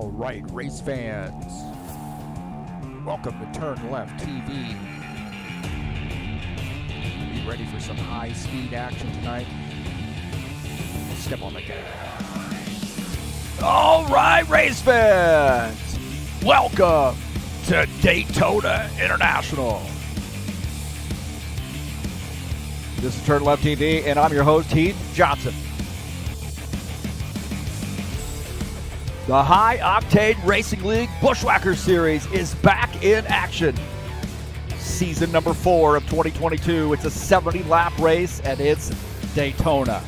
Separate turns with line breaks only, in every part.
All right, race fans, welcome to TurnLeftTV. Be ready for some high-speed action tonight. Step on the gas. All right, race fans, welcome to Daytona International. This is TurnLeftTV, and I'm your host, Heath Johnson. The High Octane Racing League Buschwackers Series is back in action. Season number 4 of 2022. It's a 70-lap race, and it's Daytona.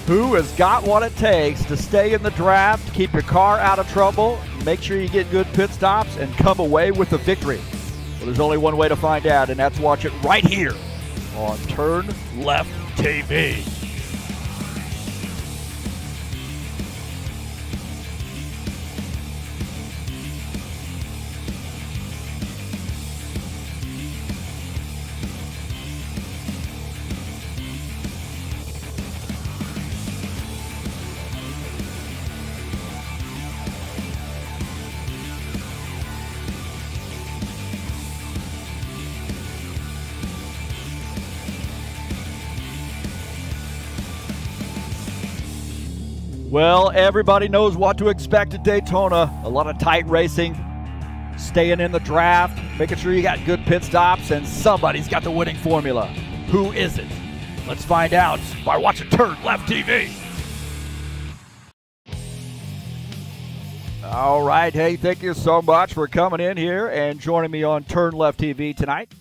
Who has got what it takes to stay in the draft, keep your car out of trouble, make sure you get good pit stops, and come away with a victory? Well, there's only one way to find out, and that's watch it right here on TurnLeftTV. Well, everybody knows what to expect at Daytona. A lot of tight racing, staying in the draft, making sure you got good pit stops, and somebody's got the winning formula. Who is it? Let's find out by watching TurnLeftTV. All right, hey, thank you so much for coming in here and joining me on TurnLeftTV tonight.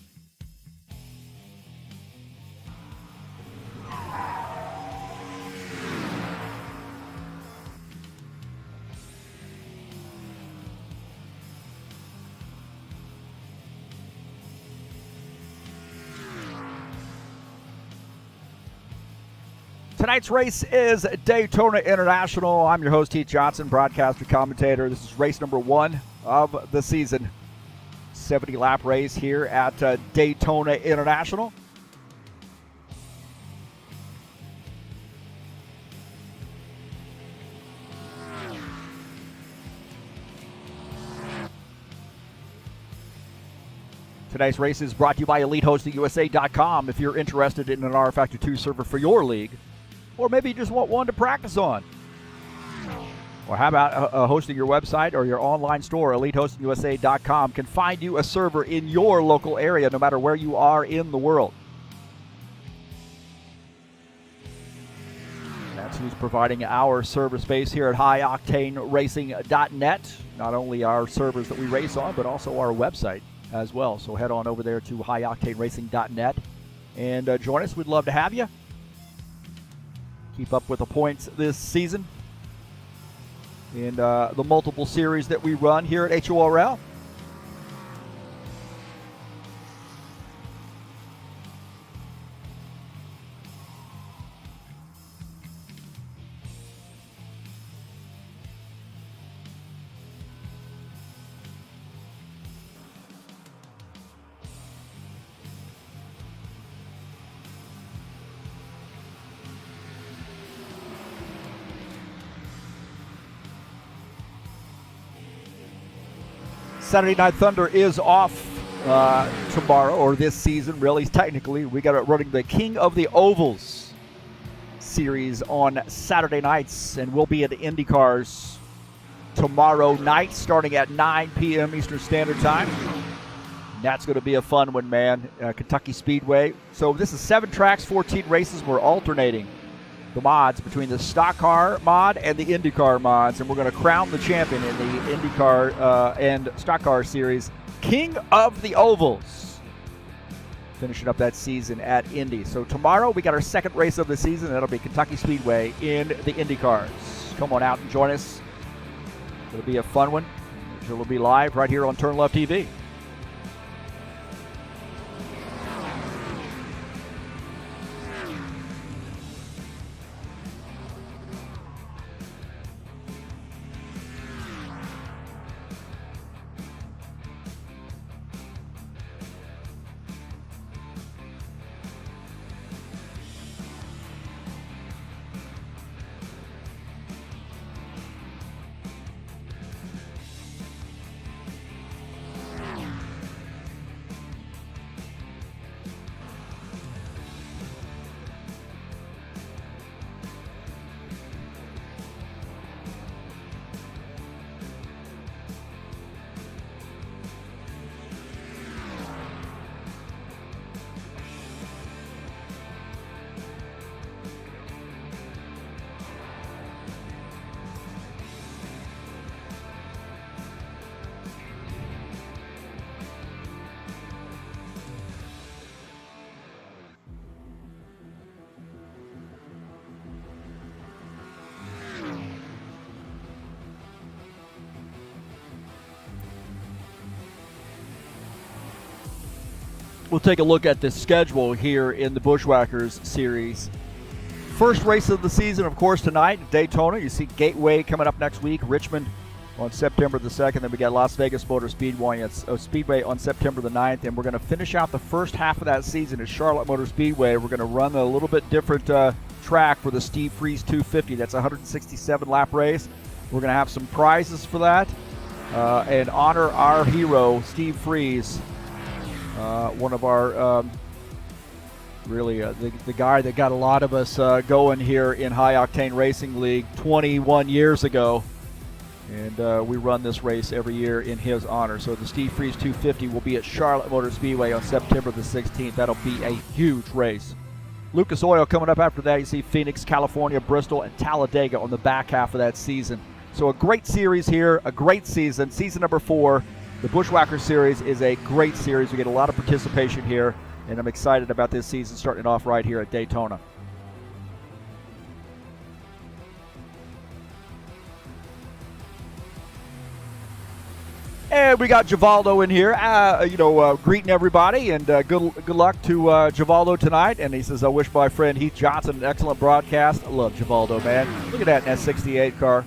Tonight's race is Daytona International. I'm your host, Heath Johnson, broadcaster, commentator. This is race number 1 of the season. 70-lap race here at Daytona International. Today's race is brought to you by EliteHostingUSA.com. If you're interested in an rFactor 2 server for your league, or maybe you just want one to practice on. Or how about hosting your website or your online store? EliteHostingUSA.com can find you a server in your local area, no matter where you are in the world. That's who's providing our server space here at HighOctaneRacing.net. Not only our servers that we race on, but also our website as well. So head on over there to HighOctaneRacing.net and join us. We'd love to have you. Keep up with the points this season in the multiple series that we run here at HORL. Saturday Night Thunder is off tomorrow, or this season, really. Technically, we got it running the King of the Ovals series on Saturday nights, and we'll be at the IndyCars tomorrow night, starting at 9 p.m. Eastern Standard Time. And that's going to be a fun one, man. Kentucky Speedway. So this is 7 tracks, 14 races. We're alternating the mods between the stock car mod and the IndyCar mods, and we're going to crown the champion in the IndyCar and stock car series, King of the Ovals, finishing up that season at Indy. So tomorrow we got our second race of the season. That'll be Kentucky Speedway in the IndyCars. Come on out and join us. It'll be a fun one. It'll be live right here on TurnLeftTV. We'll take a look at the schedule here in the Buschwackers series. First race of the season, of course, tonight at Daytona. You see Gateway coming up next week, Richmond on September the 2nd. Then we got Las Vegas Motor Speedway on September the 9th. And we're going to finish out the first half of that season at Charlotte Motor Speedway. We're going to run a little bit different track for the Steve Freeze 250. That's a 167-lap race. We're going to have some prizes for that and honor our hero, Steve Freeze. One of our, the guy that got a lot of us going here in High Octane Racing League 21 years ago. And we run this race every year in his honor. So the Steve Freeze 250 will be at Charlotte Motor Speedway on September the 16th. That'll be a huge race. Lucas Oil coming up after that. You see Phoenix, California, Bristol, and Talladega on the back half of that season. So a great series here, a great season. Season number 4. The Buschwackers series is a great series. We get a lot of participation here, and I'm excited about this season starting off right here at Daytona. And we got Givaldo in here, greeting everybody, and good luck to Givaldo tonight. And he says, I wish my friend Heath Johnson an excellent broadcast. I love Givaldo, man. Look at that in that 68 car.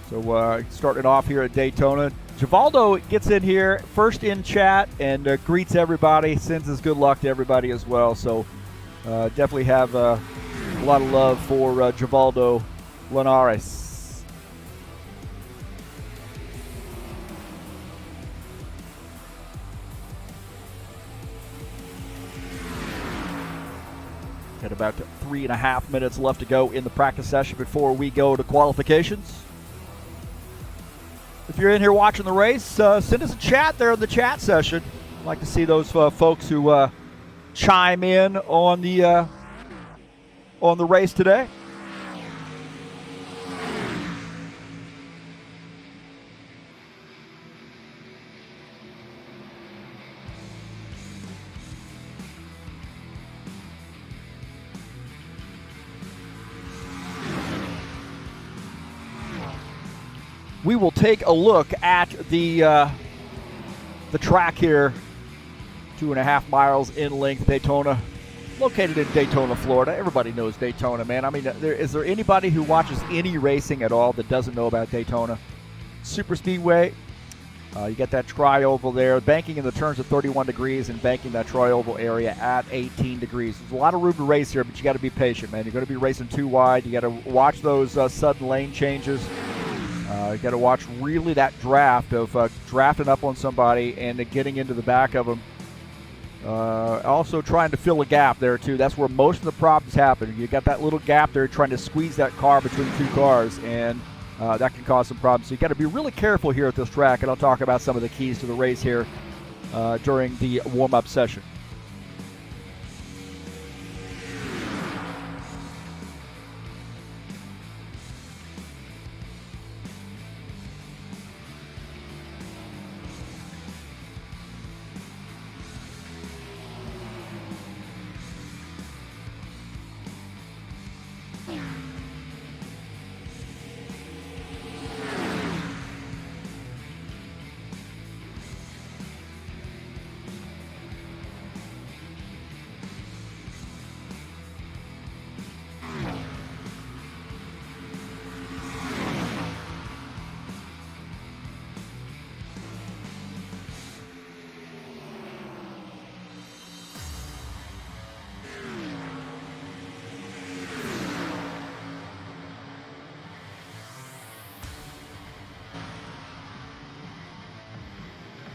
So starting off here at Daytona. Givaldo gets in here first in chat and greets everybody, sends his good luck to everybody as well. So definitely have a lot of love for Givaldo Linares. Got about 3.5 minutes left to go in the practice session before we go to qualifications. If you're in here watching the race, send us a chat there in the chat session. I'd like to see those folks who chime in on the race today. We will take a look at the track here, 2.5 miles in length, Daytona, located in Daytona, Florida. Everybody knows Daytona, man. I mean, is there anybody who watches any racing at all that doesn't know about Daytona? Super Speedway, you got that tri-oval there, banking in the turns at 31 degrees and banking that tri-oval area at 18 degrees. There's a lot of room to race here, but you got to be patient, man. You're going to be racing too wide. You got to watch those sudden lane changes. You got to watch really that draft of drafting up on somebody and getting into the back of them. Also trying to fill a gap there, too. That's where most of the problems happen. You got that little gap there trying to squeeze that car between two cars, and that can cause some problems. So you got to be really careful here at this track, and I'll talk about some of the keys to the race here during the warm-up session.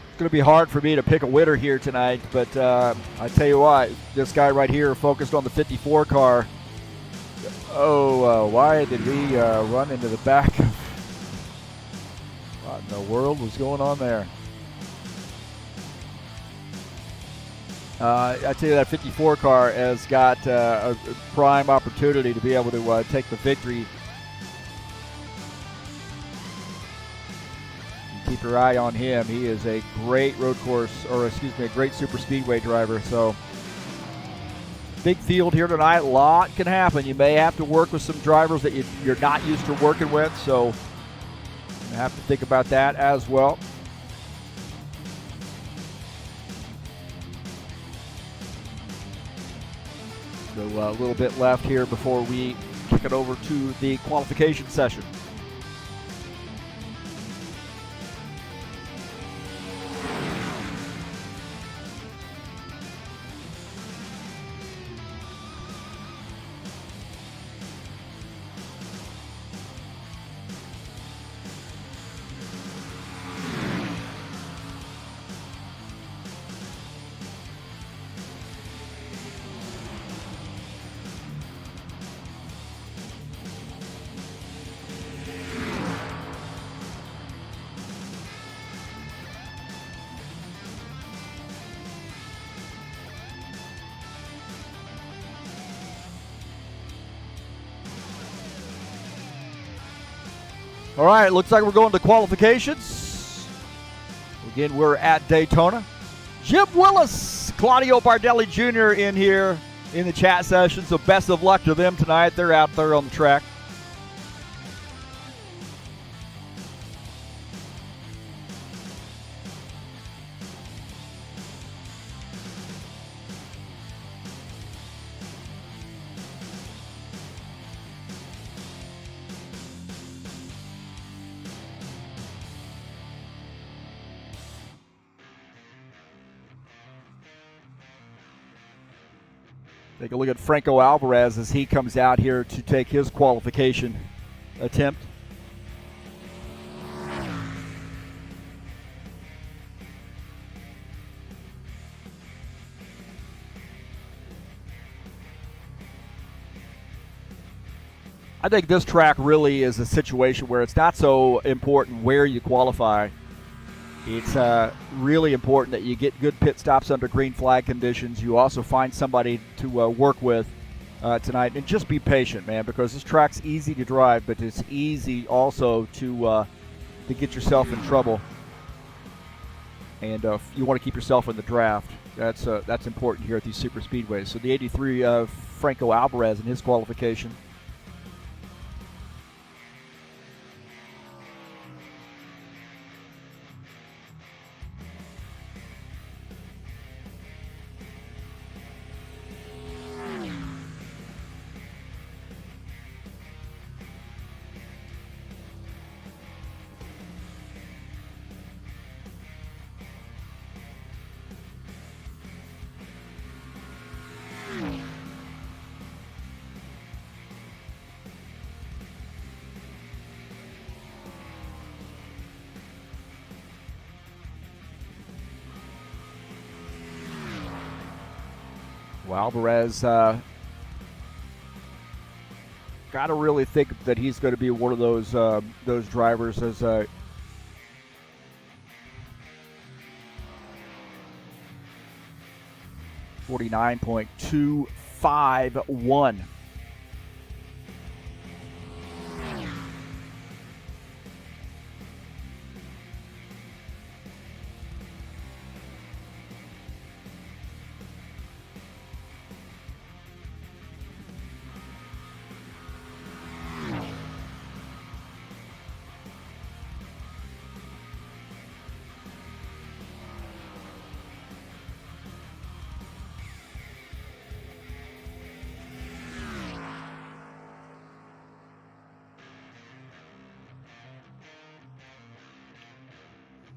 It's going to be hard for me to pick a winner here tonight, but I tell you what, this guy right here focused on the 54 car. Why did we run into the back? What in the world was going on there? I tell you, that 54 car has got a prime opportunity to be able to take the victory. Keep your eye on him. He is a great a great super speedway driver. So big field here tonight. A lot can happen. You may have to work with some drivers that you're not used to working with. So you have to think about that as well. So a little bit left here before we kick it over to the qualification session. All right, looks like we're going to qualifications. Again, we're at Daytona. Jim Willis, Claudio Bardelli Jr. in here in the chat session, so best of luck to them tonight. They're out there on the track. Take a look at Franco Alvarez as he comes out here to take his qualification attempt. I think this track really is a situation where it's not so important where you qualify. It's really important that you get good pit stops under green flag conditions. You also find somebody to work with tonight, and just be patient, man, because this track's easy to drive, but it's easy also to get yourself in trouble. And you want to keep yourself in the draft. That's important here at these super speedways. So the 83 Franco Alvarez in his qualification. Well, Alvarez got to really think that he's going to be one of those drivers as 49.251.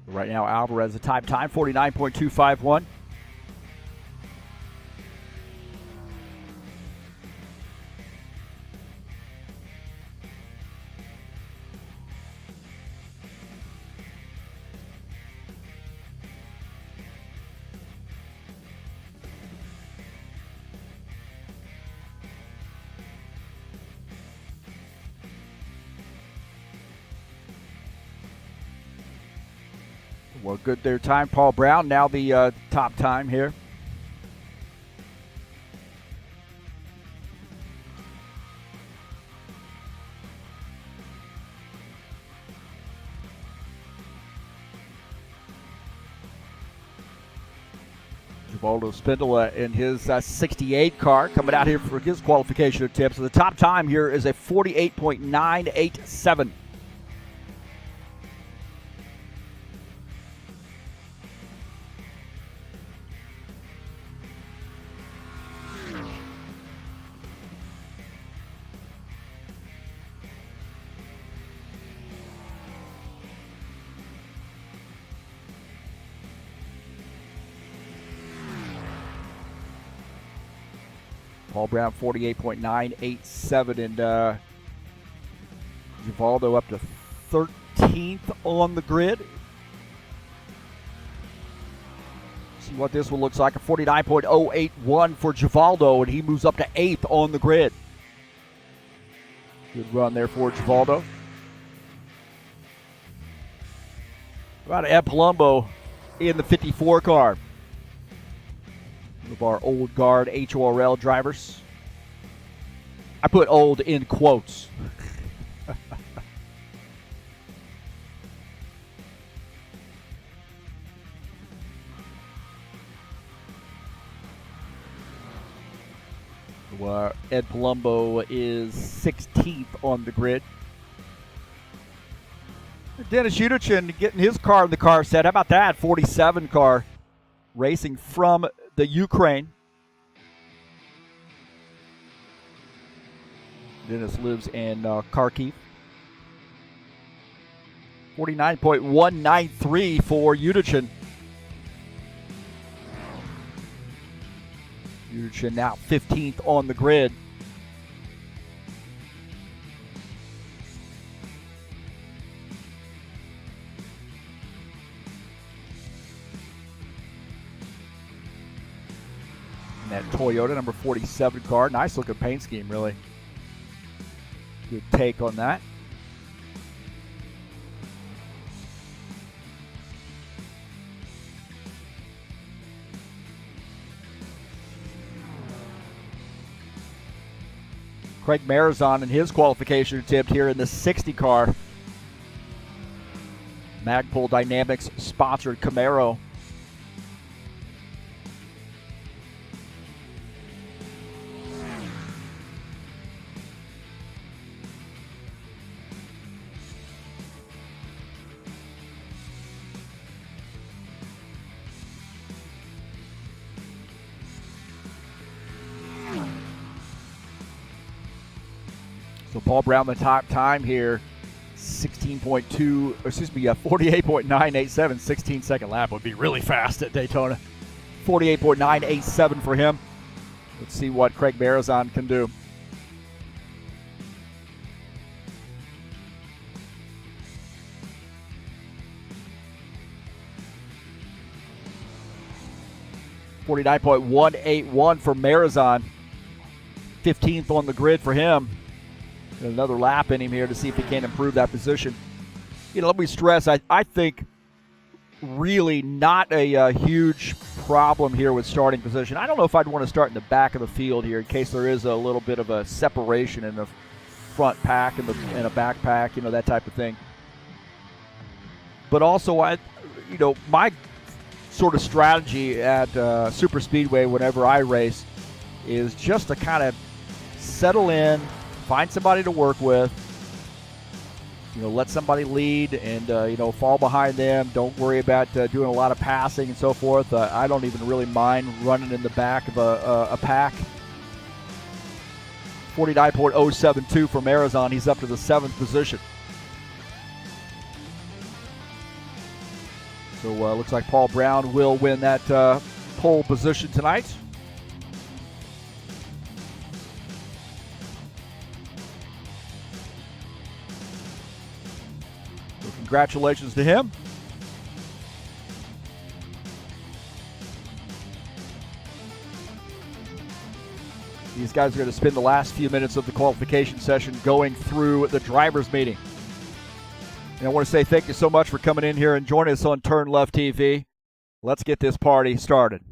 Right now, Alvarez, the time 49.251. Well, good there time. Paul Brown, now the top time here. Givaldo Spindola in his 68 car coming out here for his qualification attempt. So the top time here is a 48.987. Paul Brown 48.987, and Givaldo up to 13th on the grid. See what this one looks like. A 49.081 for Givaldo, and he moves up to 8th on the grid. Good run there for Givaldo. About Ed Palumbo in the 54 car. One of our old guard HORL drivers. I put old in quotes. Ed Palumbo is 16th on the grid. Dennis Udichin getting his car in the car set. How about that? 47 car racing from the Ukraine. Dennis lives in Kharkiv. 49.193 for Udichin. Udichin now 15th on the grid. And that Toyota number 47 car. Nice looking paint scheme, really. Good take on that. Craig Marizon in his qualification attempt here in the 60 car. Magpul Dynamics sponsored Camaro. So Paul Brown, the top time here, 48.987, 16-second lap would be really fast at Daytona. 48.987 for him. Let's see what Craig Marizon can do. .181 for Marizon. 15th on the grid for him. Another lap in him here to see if he can improve that position. You know, let me stress, I think really not a huge problem here with starting position. I don't know if I'd want to start in the back of the field here in case there is a little bit of a separation in the front pack and a back pack, you know, that type of thing. But also, my sort of strategy at Super Speedway whenever I race is just to kind of settle in, find somebody to work with, let somebody lead and, fall behind them. Don't worry about doing a lot of passing and so forth. I don't even really mind running in the back of a pack. 49.072 for Marizon. He's up to the 7th position. So looks like Paul Brown will win that pole position tonight. Congratulations to him. These guys are going to spend the last few minutes of the qualification session going through the driver's meeting. And I want to say thank you so much for coming in here and joining us on TurnLeftTV. Let's get this party started.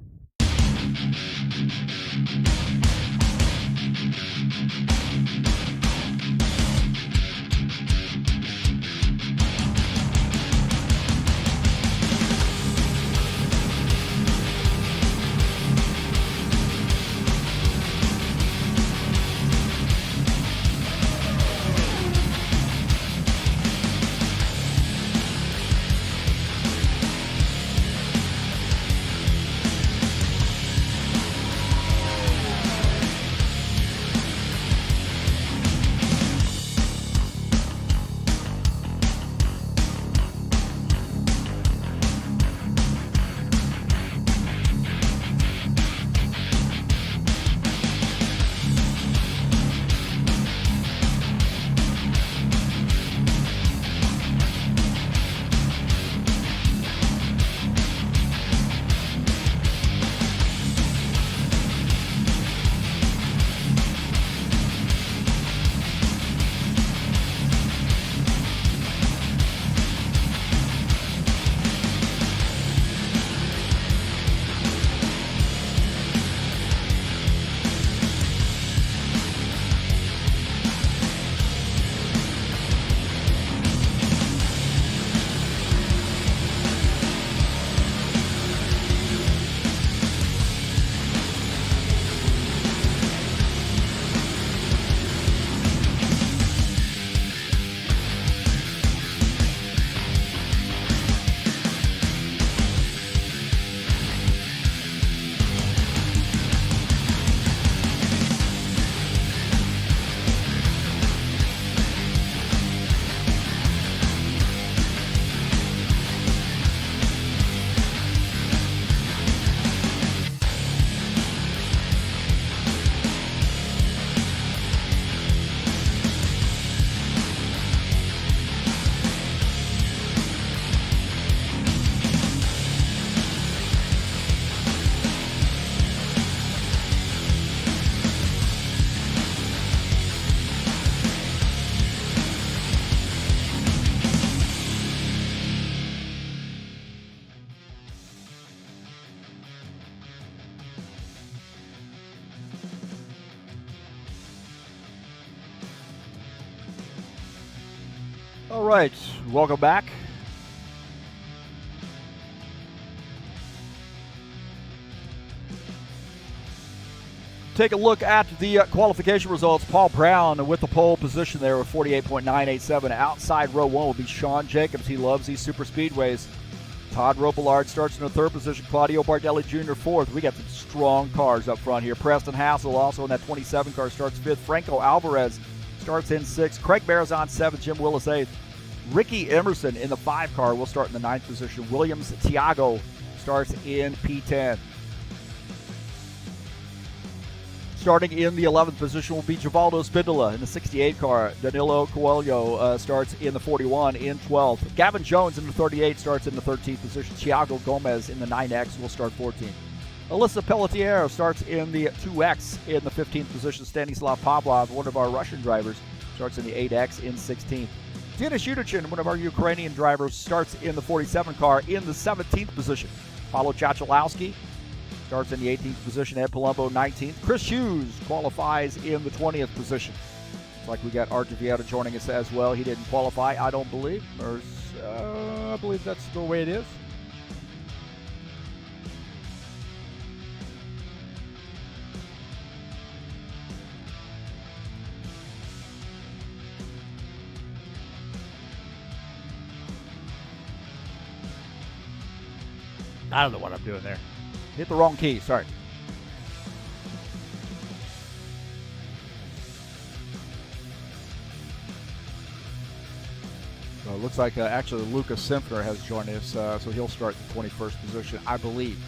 All right, welcome back. Take a look at the qualification results. Paul Brown with the pole position there with 48.987. Outside row one will be Sean Jacobs. He loves these super speedways. Todd Robillard starts in the third position. Claudio Bardelli Jr. fourth. We got some strong cars up front here. Preston Hassell also in that 27 car starts fifth. Franco Alvarez starts in sixth. Craig Barazon seventh. Jim Willis eighth. Ricky Emerson in the 5 car will start in the 9th position. Williams Tiago starts in P10. Starting in the 11th position will be Givaldo Spindola in the 68 car. Danilo Coelho starts in the 41 in 12th. Gavin Jones in the 38 starts in the 13th position. Thiago Gomez in the 9X will start 14th. Alyssa Pelletier starts in the 2X in the 15th position. Stanislav Pavlov, one of our Russian drivers, starts in the 8X in 16th. Denis Yudichin, one of our Ukrainian drivers, starts in the 47 car in the 17th position. Paulo Chachalowski starts in the 18th position. Ed Palumbo 19th. Chris Hughes qualifies in the 20th position. Looks like we got Art Vieta joining us as well. He didn't qualify, I don't believe. Or I believe that's the way it is. I don't know what I'm doing there. Hit the wrong key, sorry. So it looks like actually Lucas Simpner has joined us, so he'll start in the 21st position, I believe.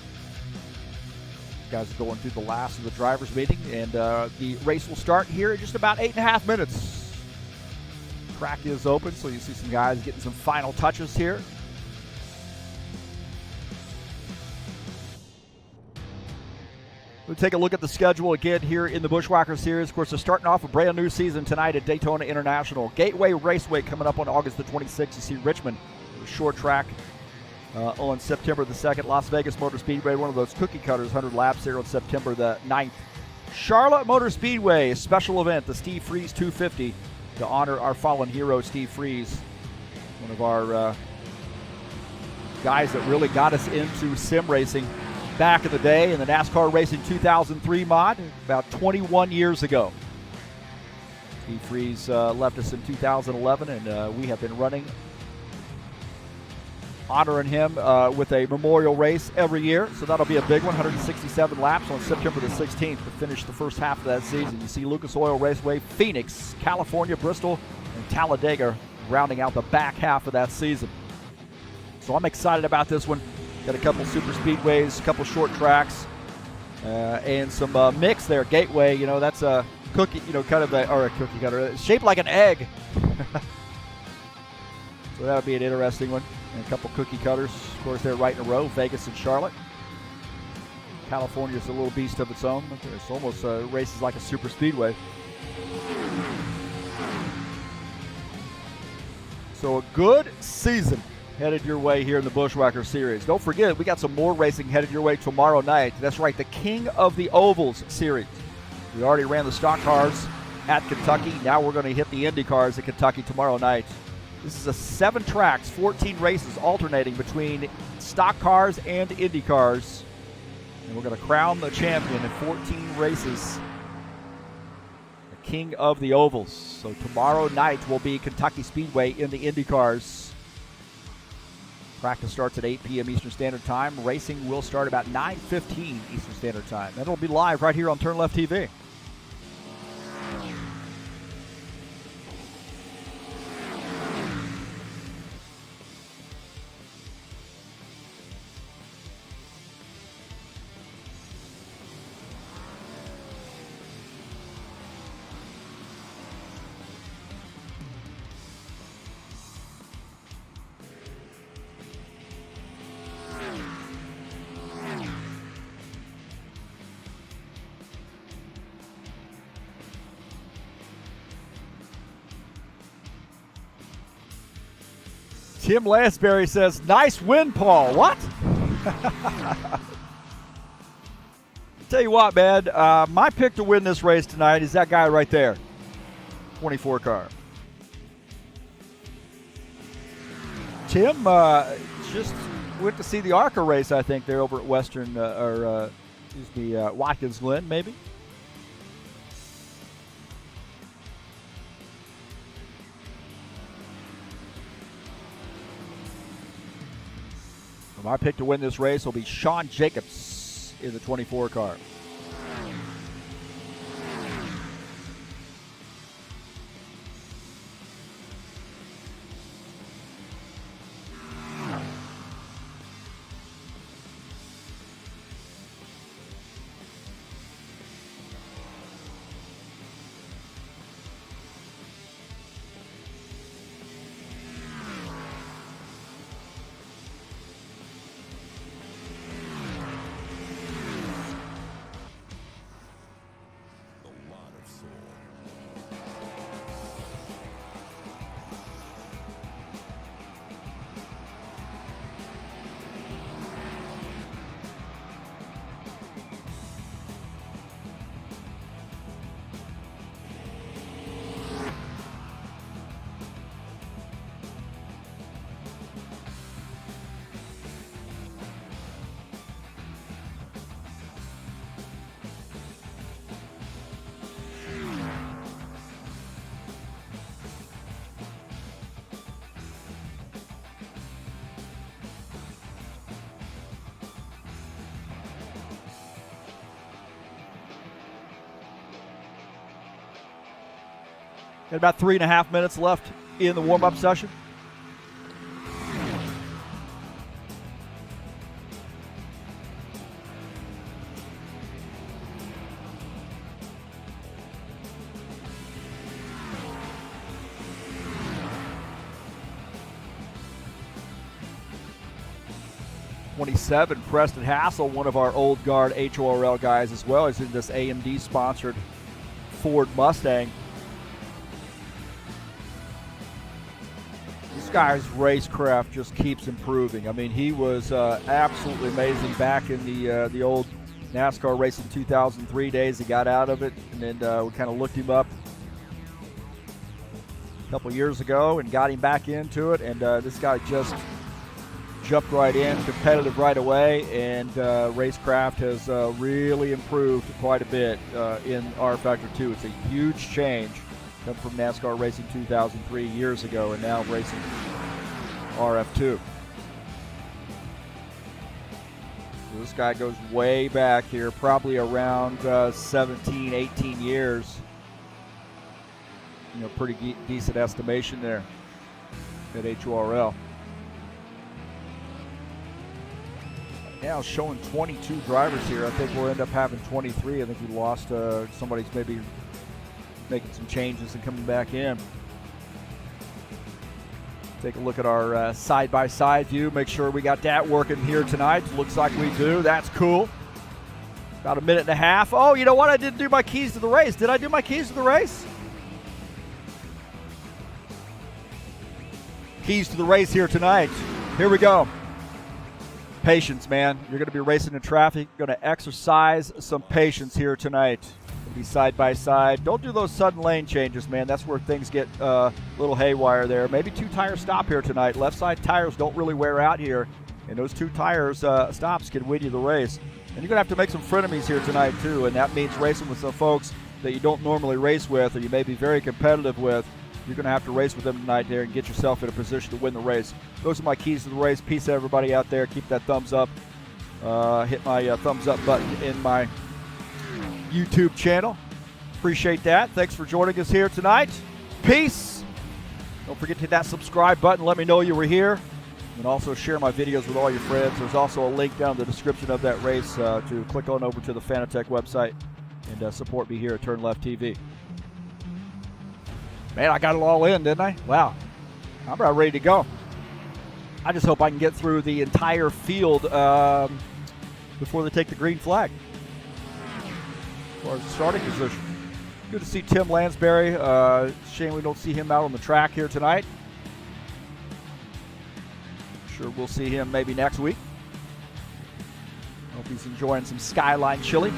These guys are going through the last of the drivers' meeting, and the race will start here in just about 8.5 minutes. Track is open, so you see some guys getting some final touches here. We'll take a look at the schedule again here in the Buschwacker Series. Of course, they're starting off a brand new season tonight at Daytona International. Gateway Raceway coming up on August the 26th. You see Richmond, short track on September the 2nd. Las Vegas Motor Speedway, one of those cookie cutters, 100 laps there on September the 9th. Charlotte Motor Speedway, a special event, the Steve Freeze 250, to honor our fallen hero, Steve Freeze, one of our guys that really got us into sim racing back in the day in the NASCAR Racing 2003 mod about 21 years ago. Steve Freeze left us in 2011, and we have been running, honoring him with a memorial race every year. So that'll be a big one, 167 laps on September the 16th to finish the first half of that season. You see Lucas Oil Raceway, Phoenix, California, Bristol, and Talladega rounding out the back half of that season. So I'm excited about this one. Got a couple super speedways, a couple short tracks, and some mix there. Gateway, you know, that's a cookie, you know, kind of a cookie cutter, shaped like an egg. So that'll be an interesting one. And a couple cookie cutters, of course, they're right in a row, Vegas and Charlotte. California's a little beast of its own. It's almost races like a super speedway. So a good season headed your way here in the Buschwacker Series. Don't forget, we got some more racing headed your way tomorrow night. That's right, the King of the Ovals Series. We already ran the stock cars at Kentucky. Now we're going to hit the Indy cars at Kentucky tomorrow night. This is a 7 tracks, 14 races alternating between stock cars and Indy cars. And we're going to crown the champion in 14 races. The King of the Ovals. So tomorrow night will be Kentucky Speedway in the Indy cars. Practice starts at 8 p.m. Eastern Standard Time. Racing will start about 9:15 Eastern Standard Time. That'll be live right here on TurnLeftTV. Tim Lansbury says, nice win, Paul. What? Tell you what, man, my pick to win this race tonight is that guy right there, 24 car. Tim just went to see the ARCA race, I think, there over at Western, Watkins Glen, maybe. My pick to win this race will be Sean Jacobs in the 24 car. Got about 3.5 minutes left in the warm-up session. Preston Hassell, one of our old guard HORL guys as well, is in this AMD-sponsored Ford Mustang. This guy's racecraft just keeps improving. I mean, he was absolutely amazing back in the old NASCAR racing 2003 days. He got out of it, and then we kind of looked him up a couple years ago and got him back into it, and this guy just jumped right in, competitive right away, and racecraft has really improved quite a bit in rFactor 2. It's a huge change come from NASCAR racing 2003 years ago and now racing RF2. So this guy goes way back here, probably around 17, 18 years. You know, pretty decent estimation there at HORL. Now showing 22 drivers here. I think we'll end up having 23. I think we lost somebody's maybe making some changes and coming back in. Take a look at our side-by-side view. Make sure we got that working here tonight. Looks like we do. That's cool. About a minute and a half. Oh, you know what? I didn't do my keys to the race. Did I do my keys to the race? Keys to the race here tonight. Here we go. Patience, man. You're going to be racing in traffic. Going to exercise some patience here tonight. Be side by side. Don't do those sudden lane changes, man. That's where things get a little haywire there. Maybe 2 tire stop here tonight. Left side tires don't really wear out here, and those 2 tires stops can win you the race. And you're going to have to make some frenemies here tonight too, and that means racing with some folks that you don't normally race with or you may be very competitive with. You're going to have to race with them tonight there and get yourself in a position to win the race. Those are my keys to the race. Peace to everybody out there. Keep that thumbs up. Hit my thumbs up button in my YouTube channel. Appreciate that. Thanks for joining us here tonight. Peace. Don't forget to hit that subscribe button. Let me know you were here. And also share my videos with all your friends. There's also a link down in the description of that race to click on over to the Fanatec website and support me here at TurnLeftTV. Man, I got it all in, didn't I? Wow. I'm about ready to go. I just hope I can get through the entire field before they take the green flag. As far as the starting position. Good to see Tim Lansbury. Shame we don't see him out on the track here tonight. Sure we'll see him maybe next week. Hope he's enjoying some Skyline chili.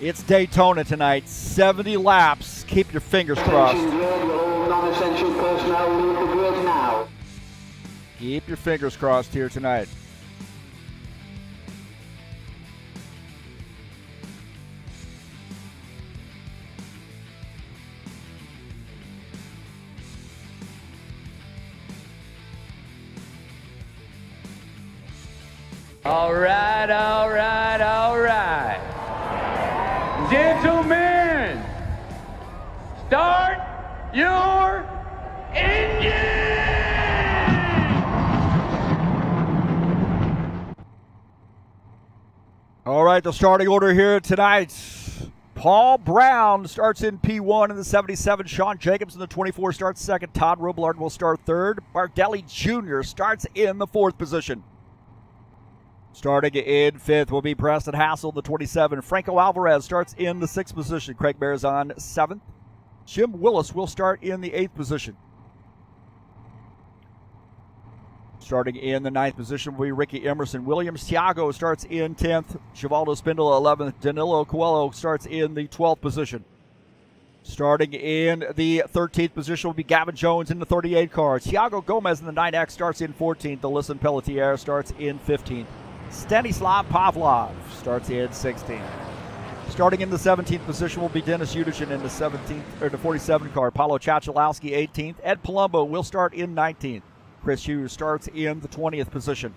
It's Daytona tonight, 70 laps. Keep your fingers crossed.
All non-essential personnel leave the grid now.
Keep your fingers crossed here tonight.
All right, all right, all right. Gentlemen, start your engine!
All right, the starting order here tonight. Paul Brown starts in P1 in the 77. Sean Jacobs in the 24 starts second. Todd Robillard will start third. Bardelli Jr. starts in the fourth position. Starting in fifth will be Preston Hassell, the 27. Franco Alvarez starts in the sixth position. Craig Marizon, seventh. Jim Willis will start in the eighth position. Starting in the ninth position will be Ricky Emerson. Williams Thiago starts in 10th. Givaldo Spindle, 11th. Danilo Coelho starts in the 12th position. Starting in the 13th position will be Gavin Jones in the 38 car. Thiago Gomez in the 9X starts in 14th. Alyson Pelletier starts in 15th. Stanislav Pavlov starts in 16th. Starting in the 17th position will be Dennis Udichin in the 47 car. Paulo Chachalowski 18th. Ed Palumbo will start in 19th. Chris Hughes starts in the 20th position.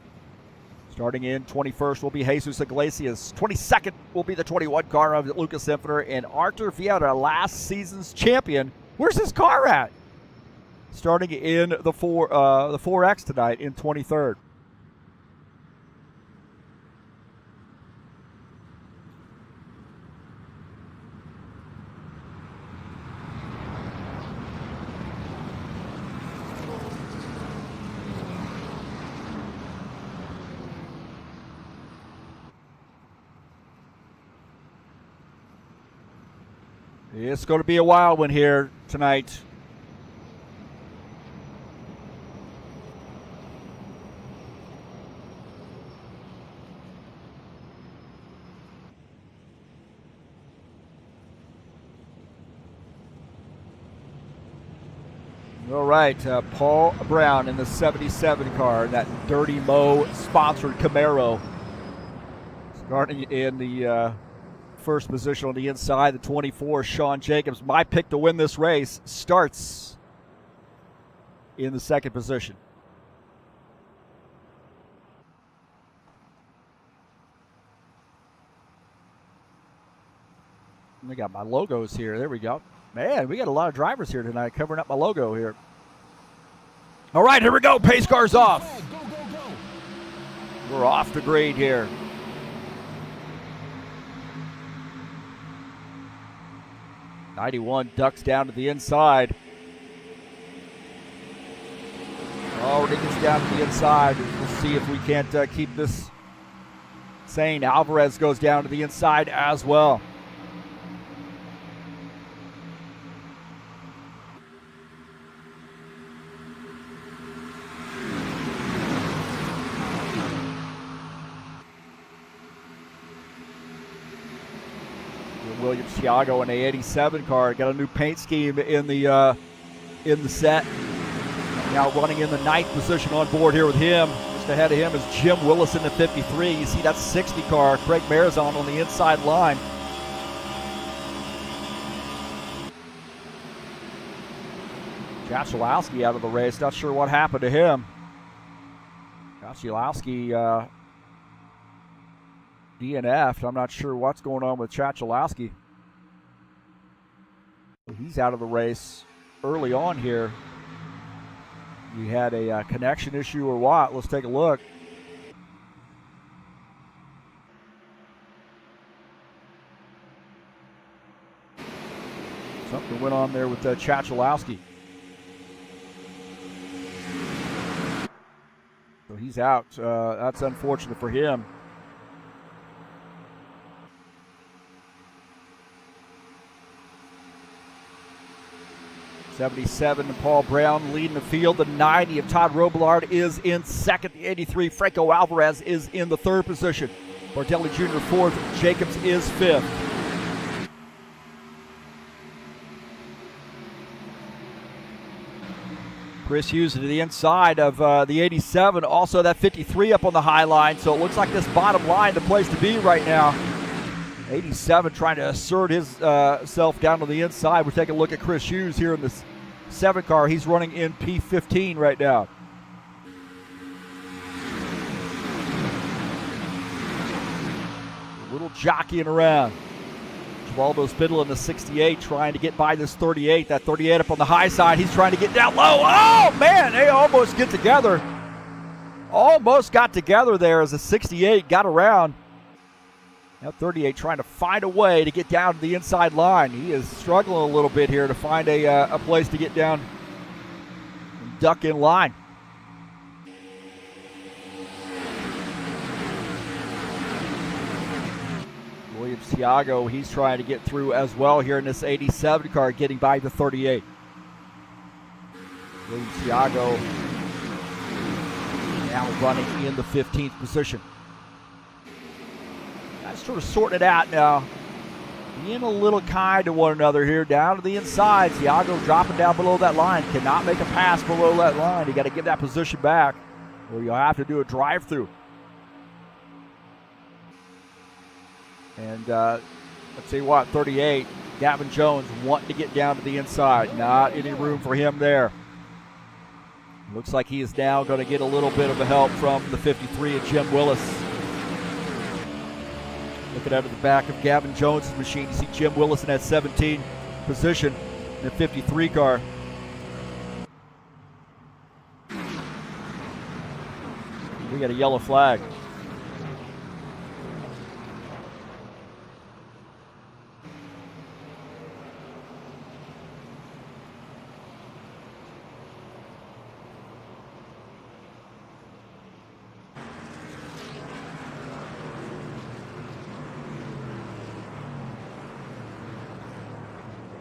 Starting in 21st will be Jesus Iglesias. 22nd will be the 21 car of Lucas Infiniter and Arthur Vieira, last season's champion. Where's his car at? Starting in the 4X tonight in 23rd. It's going to be a wild one here tonight. All right, Paul Brown in the 77 car, that Dirty Mo sponsored Camaro. Starting in the first position on the inside, the 24, Sean Jacobs. My pick to win this race starts in the second position. We got my logos here. There we go. Man, we got a lot of drivers here tonight covering up my logo here. All right, here we go. Pace car's off. We're off the grade here. '91 ducks down to the inside. Already gets down to the inside. We'll see if we can't keep this sane. Alvarez goes down to the inside as well. Williams Thiago in a 87 car. Got a new paint scheme in the set. Now running in the 9th position on board here with him. Just ahead of him is Jim Willis in the 53. You see that 60 car. Craig Marizon on the inside line. Chachalowski out of the race. Not sure what happened to him. Chachalowski DNF'd. I'm not sure what's going on with Chachalowski. He's out of the race early on here. We had a connection issue or what? Let's take a look. Something went on there with Chachalowski. So he's out. That's unfortunate for him. 77 to Paul Brown leading the field. The 90 of Todd Robillard is in second. The 83 Franco Alvarez is in the third position. Bardelli Jr. fourth. Jacobs is fifth. Chris Hughes to the inside of the 87. Also that 53 up on the high line. So it looks like this bottom line the place to be right now. 87 trying to assert his self down to the inside. We're taking a look at Chris Hughes here in this 7 car. He's running in P15 right now. A little jockeying around. Waldo Spindle in the 68 trying to get by this 38. That 38 up on the high side. He's trying to get down low. Oh, man, they almost get together. Almost got together there as the 68 got around. Now 38 trying to find a way to get down to the inside line. He is struggling a little bit here to find a place to get down and duck in line. Williams Thiago, he's trying to get through as well here in this 87 car, getting by the 38. Williams Thiago now running in the 15th position. Guys sort of sorting it out now. Being a little kind to one another here down to the inside. Thiago dropping down below that line. Cannot make a pass below that line. You got to give that position back or you'll have to do a drive-through. And let's see what, 38, Gavin Jones wanting to get down to the inside. Not any room for him there. Looks like he is now going to get a little bit of a help from the 53 of Jim Willis. Looking out of the back of Gavin Jones' machine, you see Jim Willis in that 17 position in the 53 car. We got a yellow flag.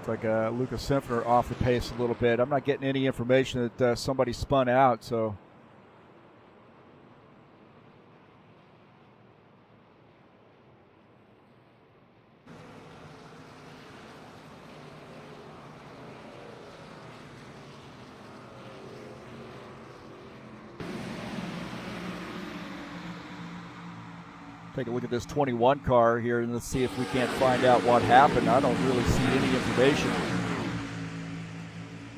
Like Lucas Simpner off the pace a little bit. I'm not getting any information that somebody spun out, so. Take a look at this 21 car here and let's see if we can't find out what happened. I don't really see any information.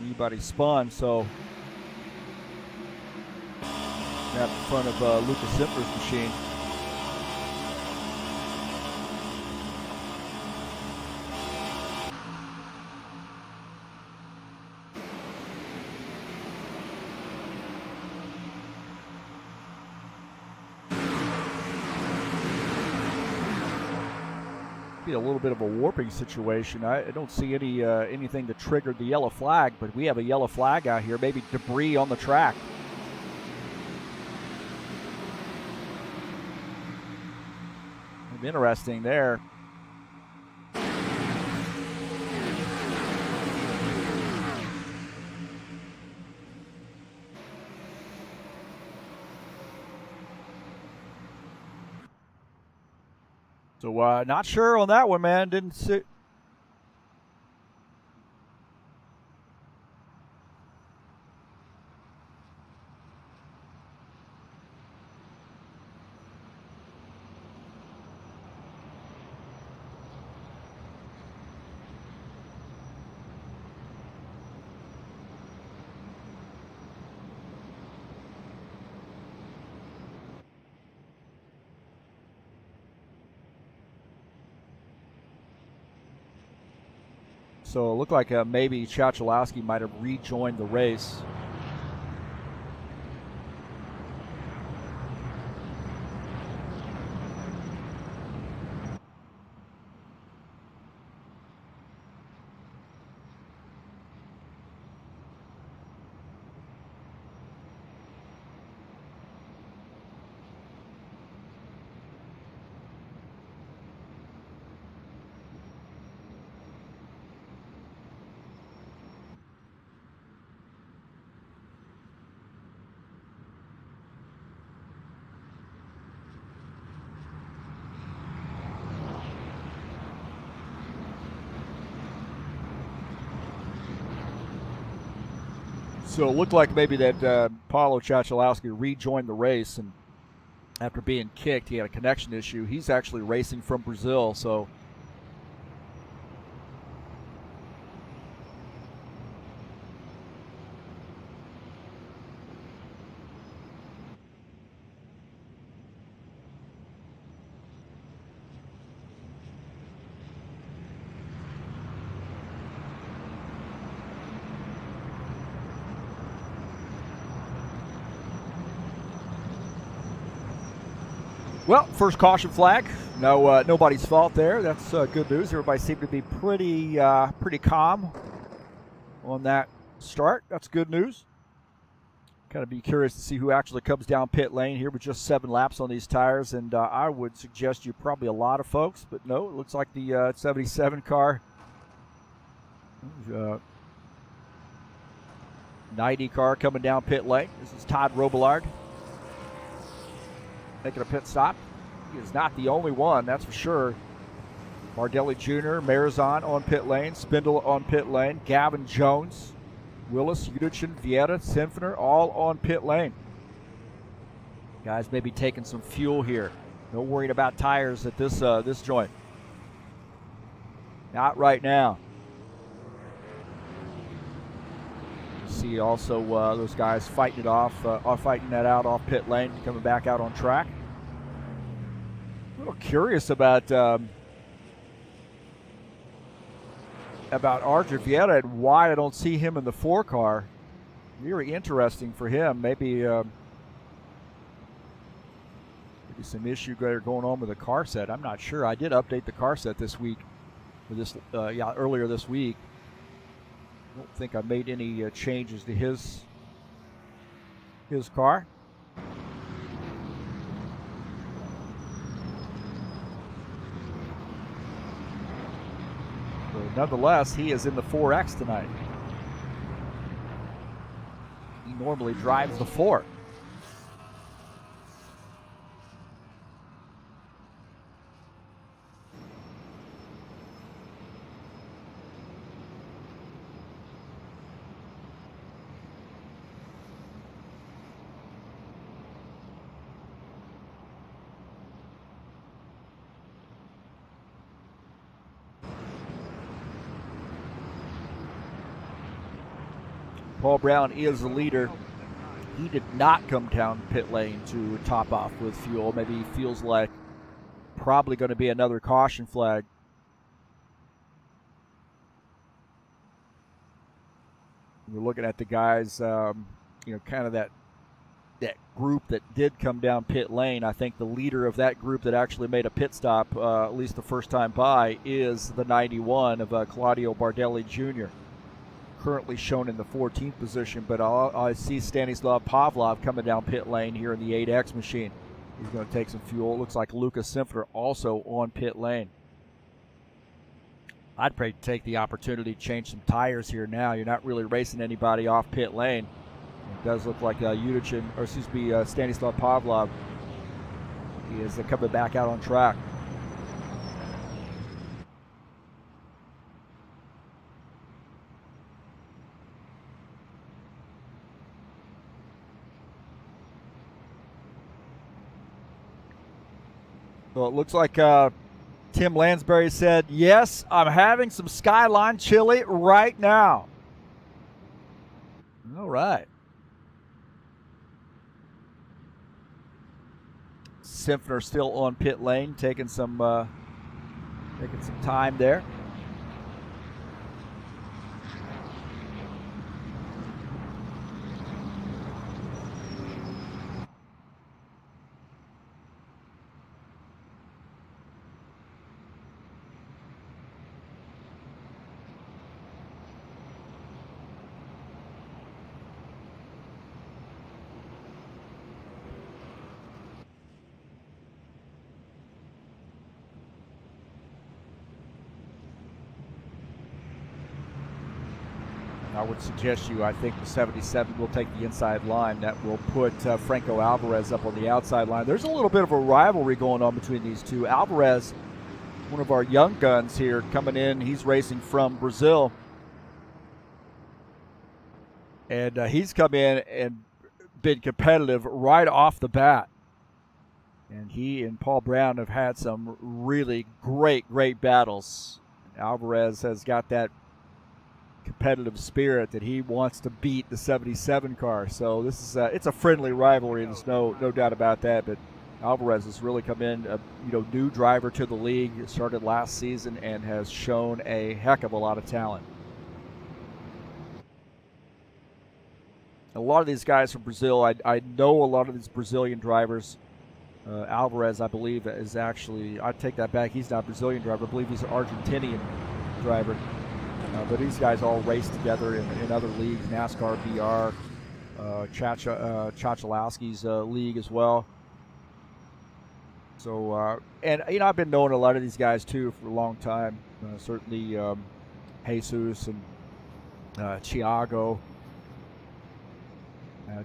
Anybody spun, so out in front of Lucas Simpler's machine. Be a little bit of a warping situation. I don't see anything that triggered the yellow flag, but we have a yellow flag out here. Maybe debris on the track. Interesting there. So not sure on that one, man. Didn't see. So it looked like maybe Chachalowski might have rejoined the race. So it looked like maybe that Paulo Chachalowski rejoined the race, and after being kicked, he had a connection issue. He's actually racing from Brazil, so well, first caution flag. No, nobody's fault there. That's good news. Everybody seemed to be pretty calm on that start. That's good news. Kind of be curious to see who actually comes down pit lane here with just 7 laps on these tires, and I would suggest you probably a lot of folks, but no, it looks like the 77 car, 90 car coming down pit lane. This is Todd Robillard making a pit stop. He is not the only one, that's for sure. Bardelli Jr., Marizon on pit lane, Spindle on pit lane, Gavin Jones, Willis, Udichin, Vieira, Sinfiner, all on pit lane. Guys may be taking some fuel here. No worrying about tires at this joint. Not right now. You see also those guys fighting it off, fighting that out off pit lane, coming back out on track. A little curious about Arthur Vieira and why I don't see him in the 4 car. Very interesting for him. Maybe some issue going on with the car set. I'm not sure. I did update the car set this week, earlier this week. I don't think I made any changes to his car. But nonetheless, he is in the 4X tonight. He normally drives the 4. Paul Brown is the leader. He did not come down pit lane to top off with fuel. Maybe he feels like probably going to be another caution flag. We're looking at the guys, kind of that group that did come down pit lane. I think the leader of that group that actually made a pit stop, at least the first time by, is the 91 of Claudio Bardelli Jr., currently shown in the 14th position, but I see Stanislav Pavlov coming down pit lane here in the 8X machine. He's going to take some fuel. Looks like Lucas Simpfer also on pit lane. I'd probably take the opportunity to change some tires here now. You're not really racing anybody off pit lane. It does look like Stanislav Pavlov, he is coming back out on track. So it looks like Tim Lansbury said, yes, I'm having some Skyline chili right now. All right. Simpner still on pit lane, taking some time there. I would suggest I think the 77 will take the inside line. That will put Franco Alvarez up on the outside line. There's a little bit of a rivalry going on between these two. Alvarez, one of our young guns here, coming in. He's racing from Brazil. And he's come in and been competitive right off the bat. And he and Paul Brown have had some really great battles. Alvarez has got that competitive spirit that he wants to beat the 77 car. So this is it's a friendly rivalry. There's no doubt about that. But Alvarez has really come in, new driver to the league. Started last season and has shown a heck of a lot of talent. A lot of these guys from Brazil, I know a lot of these Brazilian drivers. Alvarez, I believe, is actually, I take that back, he's not a Brazilian driver. I believe he's an Argentinian driver. But these guys all race together in other leagues, NASCAR, BR, Chachalowski's league as well. So, and, I've been knowing a lot of these guys, too, for a long time. Certainly Jesus and Thiago,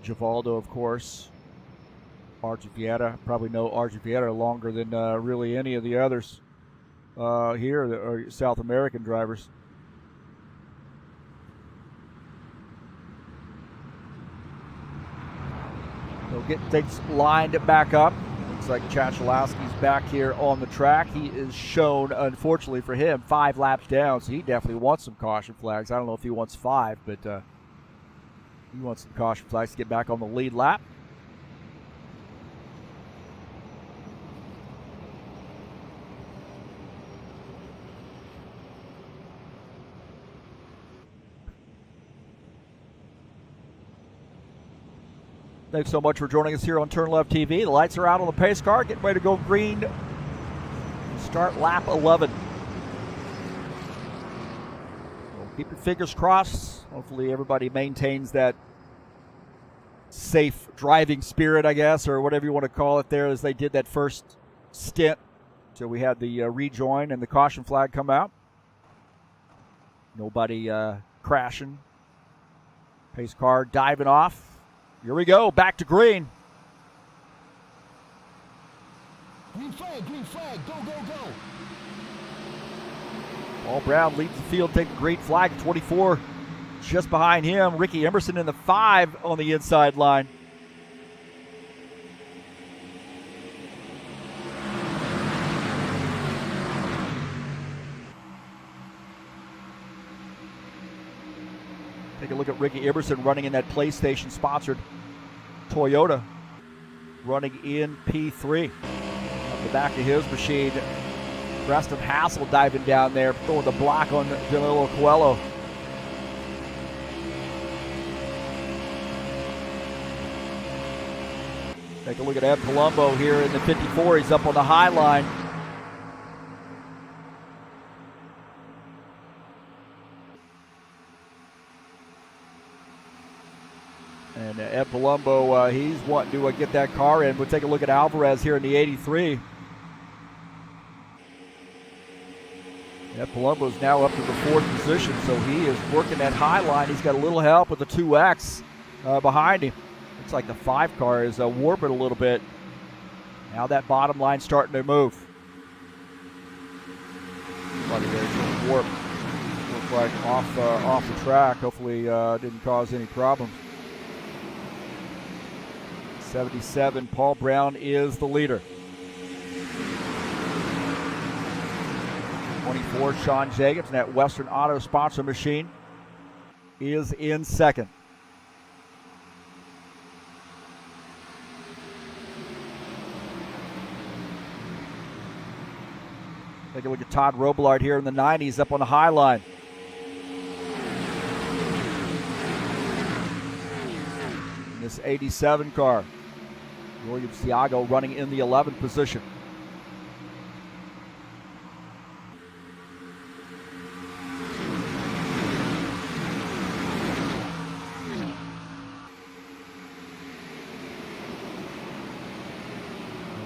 Givaldo, of course. Archie Vieira, probably know Archie Vieira longer than really any of the others here, or South American drivers. So getting things lined back up. Looks like Chachalowski's back here on the track. He is shown, unfortunately for him, 5 laps down, so he definitely wants some caution flags. I don't know if he wants 5, but he wants some caution flags to get back on the lead lap. Thanks so much for joining us here on TurnLeftTV. The lights are out on the pace car. Getting ready to go green. Start lap 11. So keep your fingers crossed. Hopefully everybody maintains that safe driving spirit, I guess, or whatever you want to call it there, as they did that first stint. So we had the rejoin and the caution flag come out. Nobody crashing. Pace car diving off. Here we go, back to green.
Green flag, go, go, go.
Paul Brown leads the field, taking the green flag, 24 just behind him. Ricky Emerson in the 5 on the inside line. Take a look at Ricky Emerson running in that PlayStation-sponsored Toyota, running in P3. Up the back of his machine, Preston Hassell diving down there, throwing the block on Danilo Coelho. Take a look at Ed Palumbo here in the 54. He's up on the high line. And Ed Palumbo, he's wanting to get that car in. We'll take a look at Alvarez here in the 83. Ed Palumbo's now up to the 4th position, so he is working that high line. He's got a little help with the 2X behind him. Looks like the 5 car is warping a little bit. Now that bottom line's starting to move. Funny, there's a warp. Looks like off the track. Hopefully didn't cause any problems. 77, Paul Brown is the leader. 24, Sean Jacobs, and that Western Auto sponsor machine is in 2nd. Take a look at Todd Robillard here in the 90s up on the high line. In this 87 car. William Thiago running in the 11th position.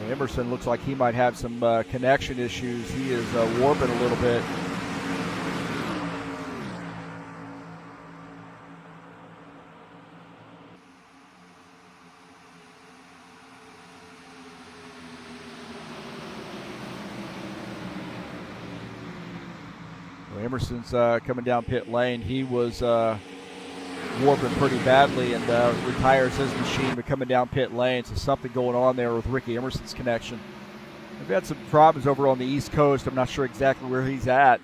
Emerson looks like he might have some connection issues. He is warping a little bit. Emerson's coming down pit lane. He was warping pretty badly and retires his machine, but coming down pit lane. So something going on there with Ricky Emerson's connection. They've had some problems over on the East Coast. I'm not sure exactly where he's at.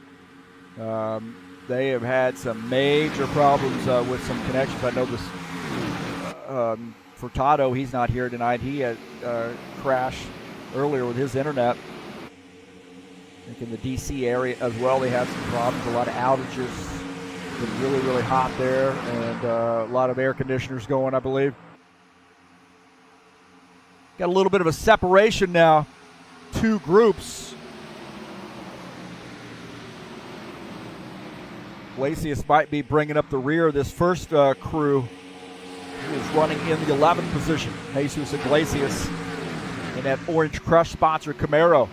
They have had some major problems with some connections. I know this Furtado, he's not here tonight. He had crashed earlier with his internet. I think in the DC area as well, they had some problems, a lot of outages. It's been really, really hot there, and a lot of air conditioners going, I believe. Got a little bit of a separation now. Two groups. Iglesias might be bringing up the rear of this first crew. He is running in the 11th position. Jesus Iglesias in that Orange Crush sponsor Camaro.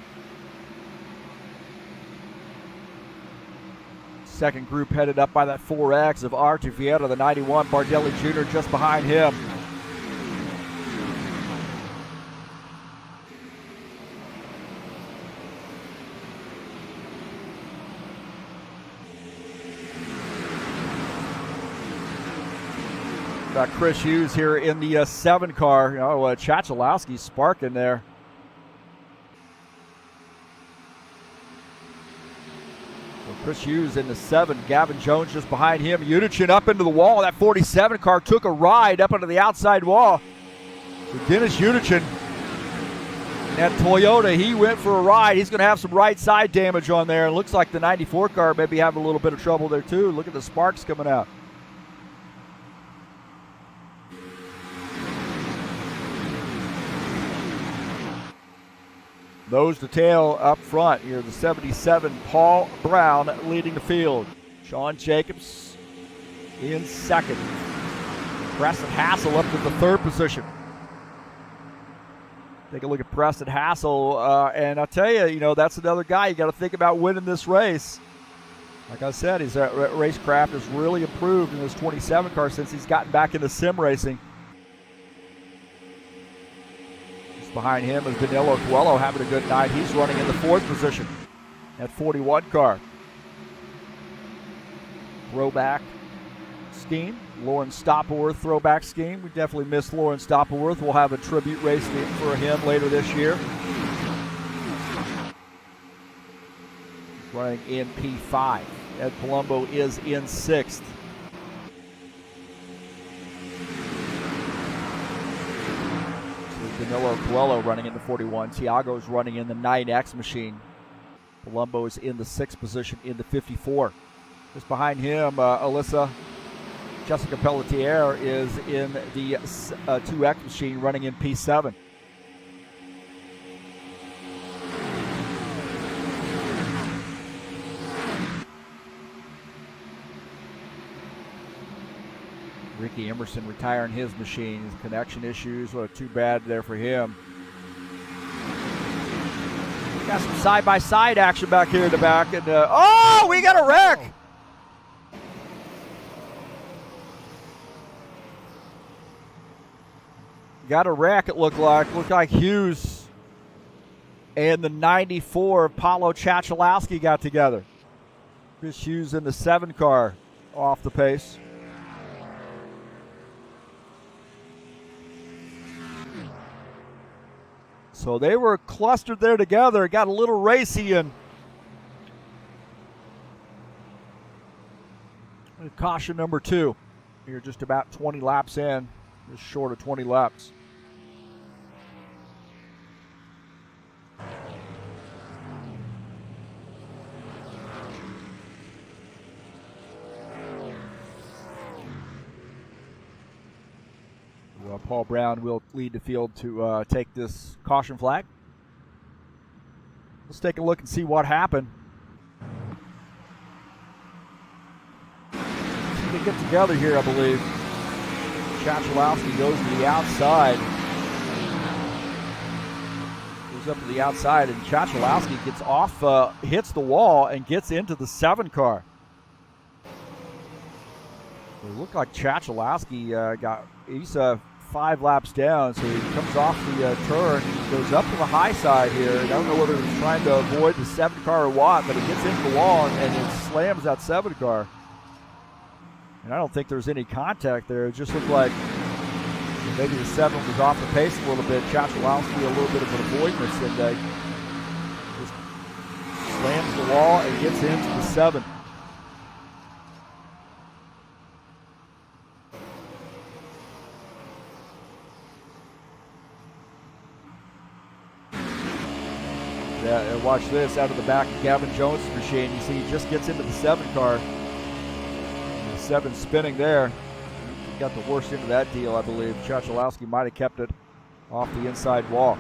Second group headed up by that 4X of Artie Vieira, the 91. Bardelli Jr. just behind him. Got Chris Hughes here in the 7 car. Chachalowski's sparking there. So Chris Hughes in the 7. Gavin Jones just behind him. Unichin up into the wall. That 47 car took a ride up into the outside wall. So Dennis Unichin in that Toyota, he went for a ride. He's going to have some right side damage on there. It looks like the 94 car may be having a little bit of trouble there too. Look at the sparks coming out. Nose to tail up front here, the 77, Paul Brown leading the field. Sean Jacobs in second. Preston Hassell up to the 3rd position. Take a look at Preston Hassell, and I'll tell you, that's another guy you got to think about winning this race. Like I said, his racecraft has really improved in this 27 car since he's gotten back into sim racing. Behind him is Danilo Coelho having a good night. He's running in the 4th position at 41 car. Throwback scheme. Lauren Stoppelworth throwback scheme. We definitely miss Lauren Stoppelworth. We'll have a tribute race for him later this year. Running in P5. Ed Palumbo is in 6th. Danilo Coelho running in the 41. Tiago's running in the 9X machine. Palumbo is in the 6th position in the 54. Just behind him, Jessica Pelletier is in the 2X machine running in P7. Ricky Emerson retiring his machine. His connection issues, too bad there for him. Got some side-by-side action back here in the back. And we got a wreck! Got a wreck, it looked like. Looked like Hughes and the 94 of Paulo Chachalowski got together. Chris Hughes in the 7 car off the pace. So they were clustered there together. Got a little racy, and caution number 2. You're just about 20 laps in, just short of 20 laps. Paul Brown will lead the field to take this caution flag. Let's take a look and see what happened. They get together here, I believe. Chachalowski goes to the outside. Goes up to the outside, and Chachalowski gets off, hits the wall, and gets into the 7 car. It looked like Chachalowski he's 5 laps down, so he comes off the turn, goes up to the high side here. I don't know whether he's trying to avoid the 7 car or what, but he gets into the wall and it slams that 7 car. And I don't think there's any contact there. It just looked like maybe the 7 was off the pace a little bit. Chachalowski a little bit of an avoidance, and just slams the wall and gets into the 7. Yeah, and watch this out of the back of Gavin Jones' machine. You see he just gets into the 7 car. And the 7 spinning there. He got the worst end of that deal, I believe. Chachalowski might have kept it off the inside wall.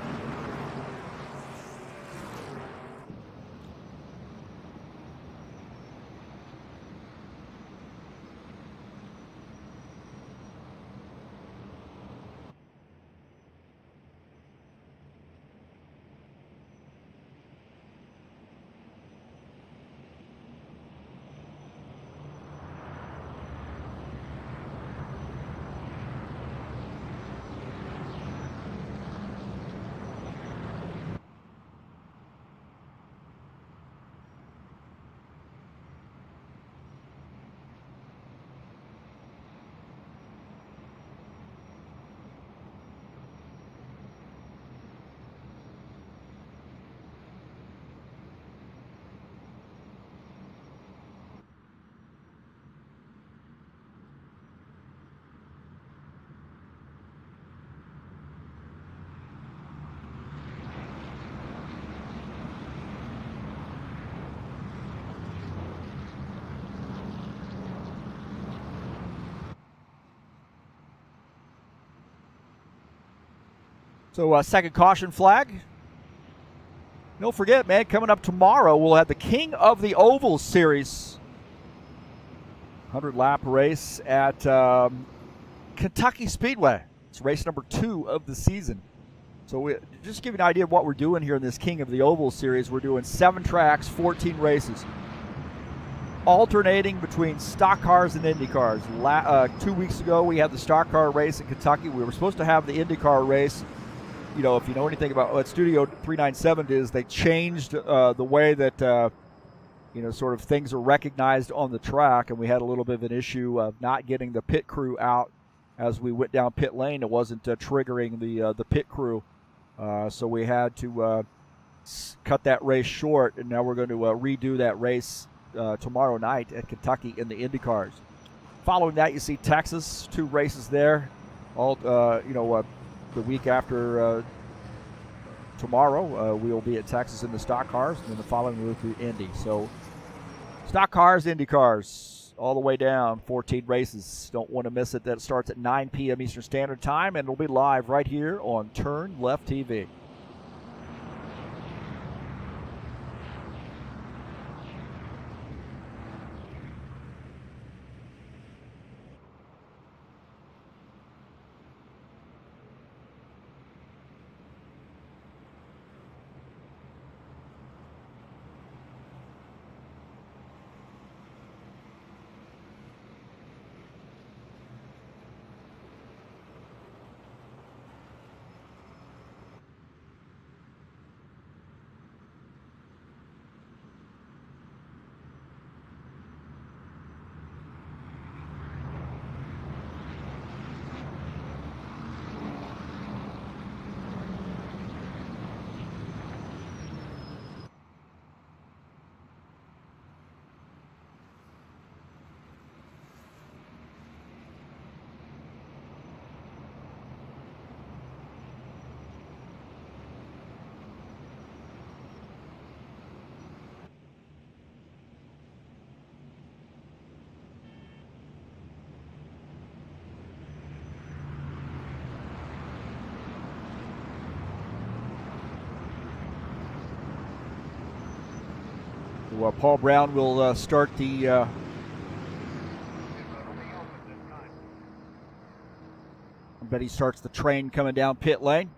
So second caution flag. Don't forget, man, coming up tomorrow, we'll have the King of the Ovals Series. 100-lap race at Kentucky Speedway. It's race number 2 of the season. So just to give you an idea of what we're doing here in this King of the Ovals Series, we're doing 7 tracks, 14 races. Alternating between stock cars and Indy cars. 2 weeks ago, we had the stock car race in Kentucky. We were supposed to have the Indy car race. You know, if you know anything about what Studio 397 is, they changed the way that, sort of things are recognized on the track, and we had a little bit of an issue of not getting the pit crew out as we went down pit lane. It wasn't triggering the pit crew, so we had to cut that race short, and now we're going to redo that race tomorrow night at Kentucky in the Indy cars. Following that, you see Texas, 2 races there, all the week after tomorrow, we will be at Texas in the stock cars, and then the following week we Indy. So stock cars, Indy cars, all the way down, 14 races. Don't want to miss it. That starts at 9 p.m. Eastern Standard Time, and it'll be live right here on TurnLeftTV. Paul Brown will start the I bet he starts the train coming down pit lane.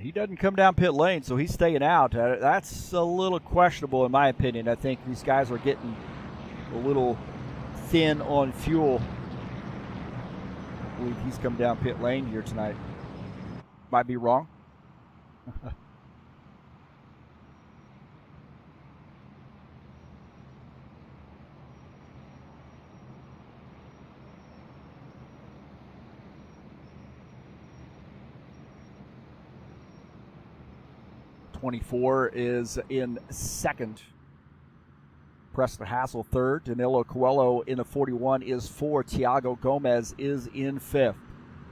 He doesn't come down pit lane, so he's staying out. That's a little questionable in my opinion. I think these guys are getting a little thin on fuel. I believe he's come down pit lane here tonight. Might be wrong. '24 is in second. Preston Hassell third. Danilo Coelho in the 41 is fourth. Thiago Gomez is in fifth.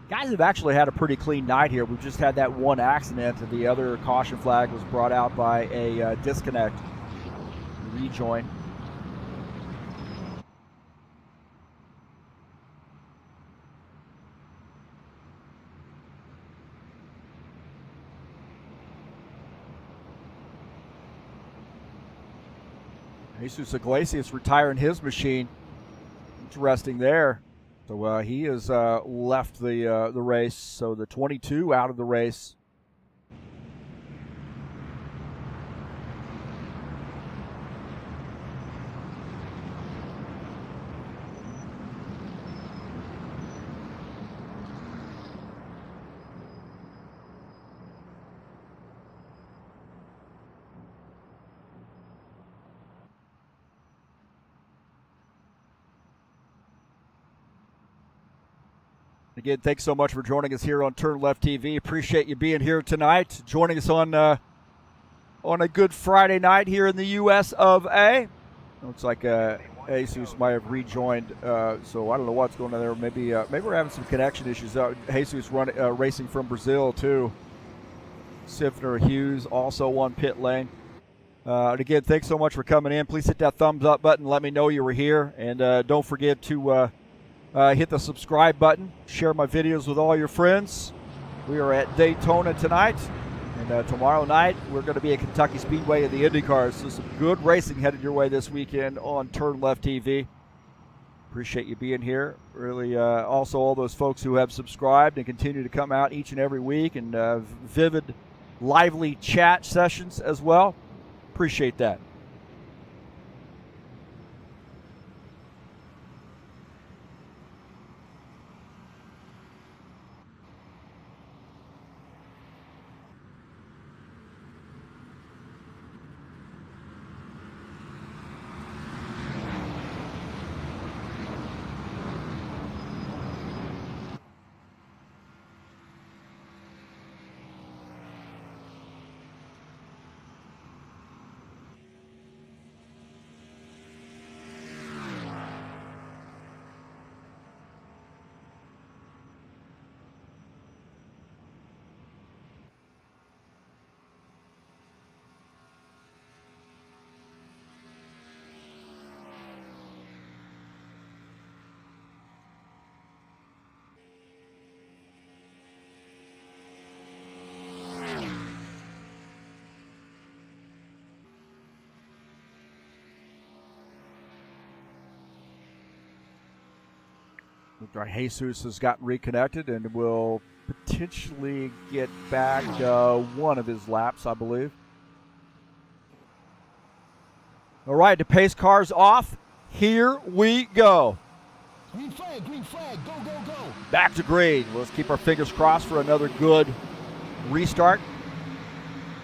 Guys have actually had a pretty clean night here. We've just had that one accident. The other caution flag was brought out by a disconnect. Rejoin. Jesus Iglesias retiring his machine. Interesting there. So he has left the race. So the 22 out of the race. Again, thanks so much for joining us here on TurnLeftTV. Appreciate you being here tonight. Joining us on a good Friday night here in the U.S. of A. Looks like Jesus might have rejoined, so I don't know what's going on there. Maybe we're having some connection issues. Jesus racing from Brazil too. Sifner Hughes also on pit lane. And again, thanks so much for coming in. Please hit that thumbs up button. Let me know you were here, and don't forget to. Hit the subscribe button. Share my videos with all your friends. We are at Daytona tonight. And tomorrow night, we're going to be at Kentucky Speedway in the IndyCars. So some good racing headed your way this weekend on TurnLeftTV. Appreciate you being here. Really, also all those folks who have subscribed and continue to come out each and every week. And vivid, lively chat sessions as well. Appreciate that. Jesus has gotten reconnected and will potentially get back one of his laps, I believe. All right, the pace car's off. Here we go.
Green flag, go, go, go.
Back to green. Let's keep our fingers crossed for another good restart.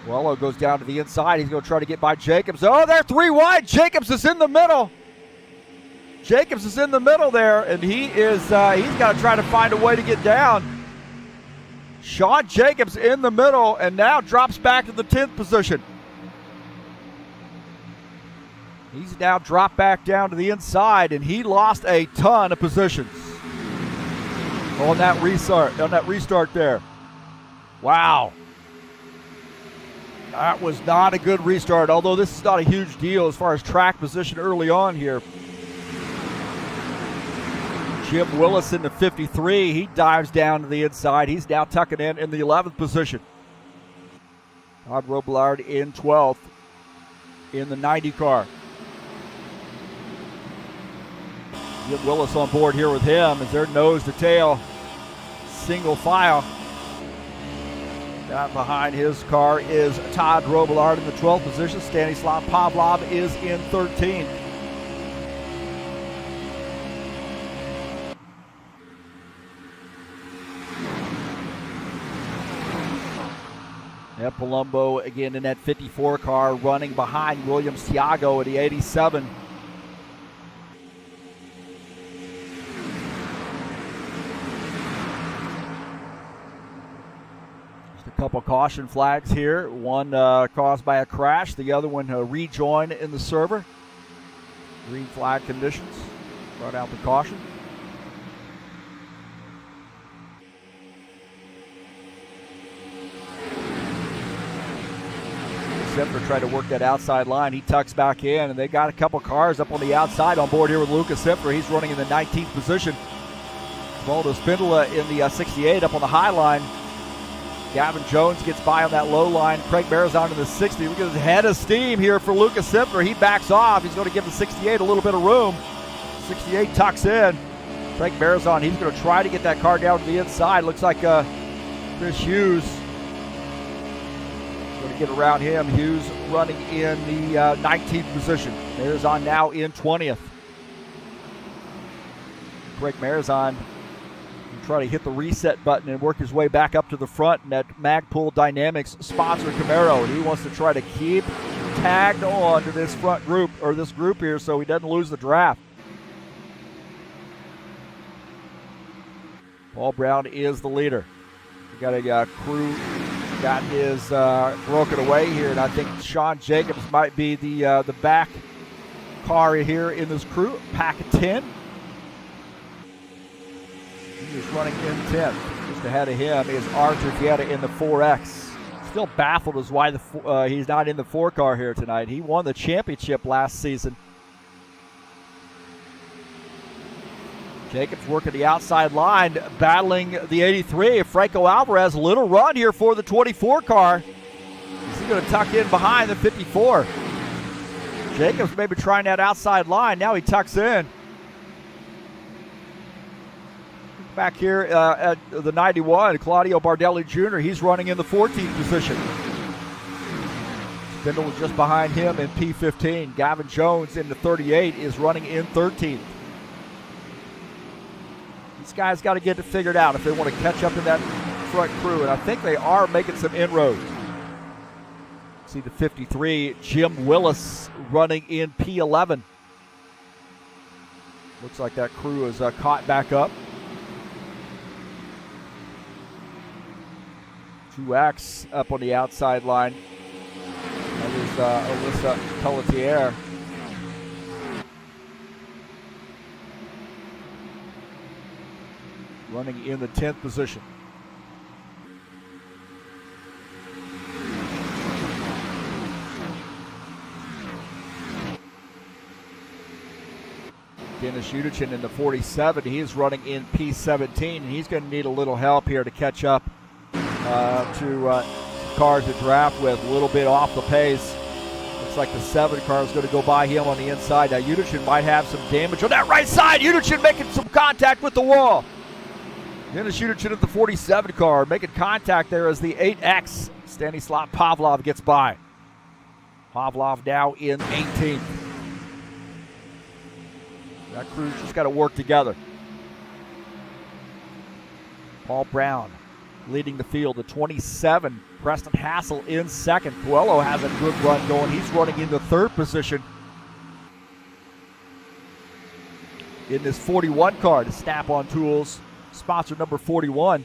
Coelho goes down to the inside. He's going to try to get by Jacobs. Oh, they're three wide. Jacobs is in the middle. Jacobs is in the middle there, and he's got to try to find a way to get down. Sean Jacobs in the middle and now drops back to the 10th position. He's now dropped back down to the inside, and he lost a ton of positions on that restart there. Wow. That was not a good restart, although this is not a huge deal as far as track position early on here. Jim Willis in the 53. He dives down to the inside. He's now tucking in the 11th position. Todd Robillard in 12th in the 90 car. Jim Willis on board here with him as they're nose to tail, single file. Down behind his car is Todd Robillard in the 12th position. Stanislav Pavlov is in 13th. Palumbo again in that 54 car, running behind Williams Tiago at the 87. Just a couple caution flags here. One caused by a crash, the other one a rejoin in the server. Green flag conditions brought out the caution. Sipner tried to work that outside line. He tucks back in, and they got a couple cars up on the outside on board here with Lucas Sipner. He's running in the 19th position. Valdo Spindola in the 68 up on the high line. Gavin Jones gets by on that low line. Craig Marizon in the 60. Look at his head of steam here for Lucas Sipner. He backs off. He's going to give the 68 a little bit of room. 68 tucks in. Craig Marizon, he's going to try to get that car down to the inside. Looks like Chris Hughes going to get around him. Hughes running in the 19th position. Marizon now in 20th. Craig Marizon will try to hit the reset button and work his way back up to the front in that Magpul Dynamics sponsor Camaro. And he wants to try to keep tagged on to this front group, or this group here, so he doesn't lose the draft. Paul Brown is the leader. We got a crew got his broken away here, and I think Sean Jacobs might be the back car here in this crew. Pack of 10. He is running in 10th. Just ahead of him is Arthur Vieta in the 4X. Still baffled as why he's not in the 4 car here tonight. He won the championship last season. Jacobs working the outside line, battling the 83. Franco Alvarez, a little run here for the 24 car. Is he going to tuck in behind the 54? Jacobs maybe trying that outside line. Now he tucks in. Back here at the 91, Claudio Bardelli Jr., he's running in the 14th position. Spindle just behind him in P15. Gavin Jones in the 38 is running in 13th. These guys got to get it figured out if they want to catch up in that front crew, and I think they are making some inroads. See the 53, Jim Willis running in P11. Looks like that crew is caught back up. 2X up on the outside line. That is Alyssa Pelletier. Running in the 10th position. Dennis Udichin in the 47. He is running in P17, and he's going to need a little help here to catch up to cars to draft with. A little bit off the pace. Looks like the 7 car is going to go by him on the inside. Now Udichin might have some damage on that right side. Udichin making some contact with the wall. Dennis Udichin at the 47 car making contact there as the 8X. Stanislav Pavlov gets by. Pavlov now in 18th. That crew's just got to work together. Paul Brown leading the field. The 27, Preston Hassell in second. Coelho has a good run going. He's running in the 3rd position. In this 41 car to Snap-on Tools, sponsor number 41.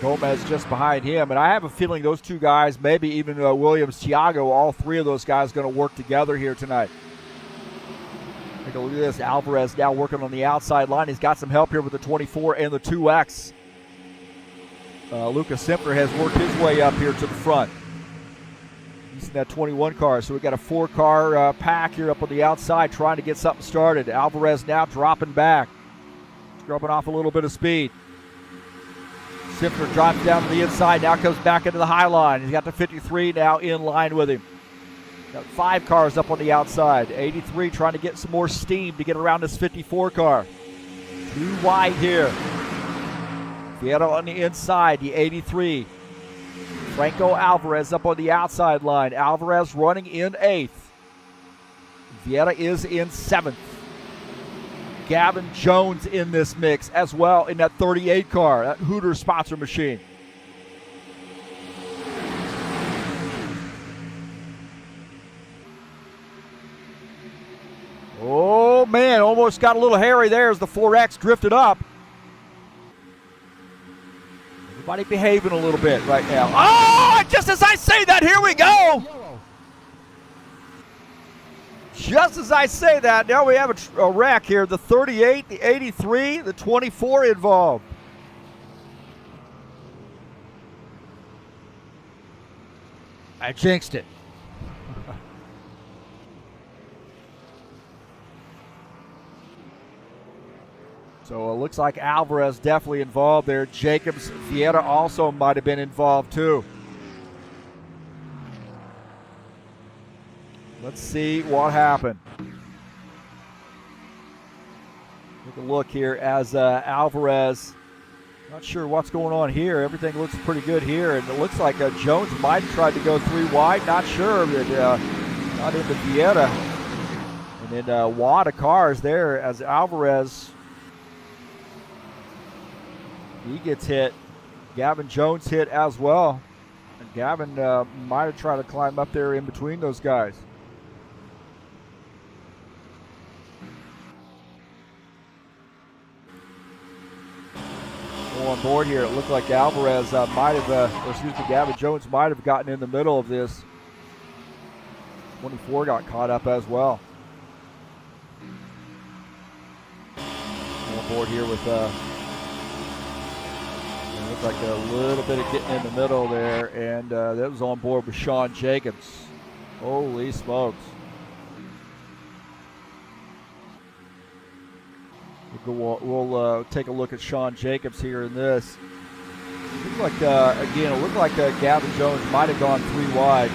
Gomez just behind him, and I have a feeling those 2 guys, maybe even Williams Tiago, all 3 of those guys going to work together here tonight. Take a look at this. Alvarez now working on the outside line. He's got some help here with the 24 and the 2X. Lucas Simpler has worked his way up here to the front. He's in that 21 car, so we got a 4-car pack here up on the outside trying to get something started. Alvarez now dropping back. Scrubbing off a little bit of speed. Simpler drops down to the inside, now comes back into the high line. He's got the 53 now in line with him. Got 5 cars up on the outside. 83 trying to get some more steam to get around this 54 car. Too wide here. Vieira on the inside, the 83. Franco Alvarez up on the outside line. Alvarez running in 8th. Vieira is in 7th. Gavin Jones in this mix as well in that 38 car, that Hooters sponsor machine. Oh man, almost got a little hairy there as the 4X drifted up. Everybody behaving a little bit right now. Oh, just as I say that, here we go. Just as I say that, now we have a wreck here. The 38, the 83, the 24 involved. I jinxed it. So it looks like Alvarez definitely involved there. Jacobs, Vieira also might have been involved too. Let's see what happened. Take a look here as Alvarez, not sure what's going on here. Everything looks pretty good here, and it looks like Jones might have tried to go 3 wide. Not sure, but not into Vieira. And then a wad of cars there as Alvarez, he gets hit. Gavin Jones hit as well. And Gavin might have tried to climb up there in between those guys. On board here, it looked like Alvarez Gavin Jones might have gotten in the middle of this. 24 got caught up as well. On board here with looks like a little bit of getting in the middle there, and that was on board with Sean Jacobs. Holy smokes. We'll take a look at Sean Jacobs here in this. It looked like Gavin Jones might have gone 3 wide.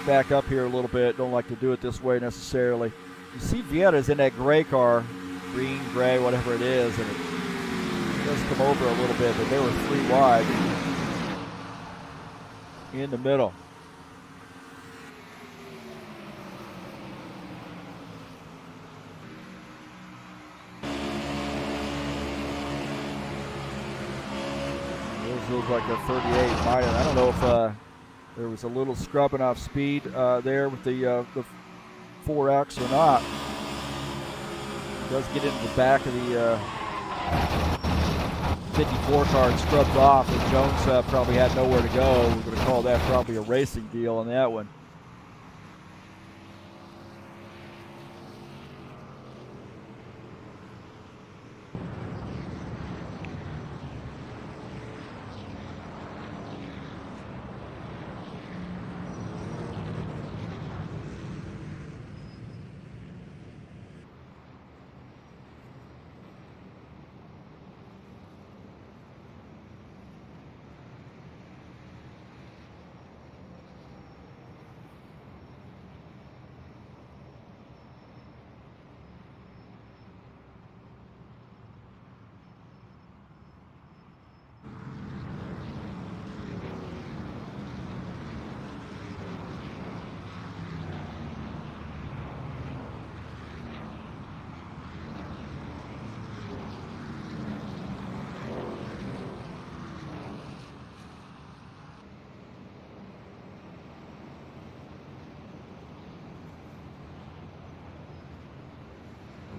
Back up here a little bit. Don't like to do it this way necessarily. You see Vieira's in that gray car, green, gray, whatever it is, and it does come over a little bit, but they were 3 wide in the middle. Looks like a 38. I don't know if there was a little scrubbing off speed there with the 4X or not. It does get into the back of the 54 car and scrubbed off, and Jones probably had nowhere to go. We're going to call that probably a racing deal on that one.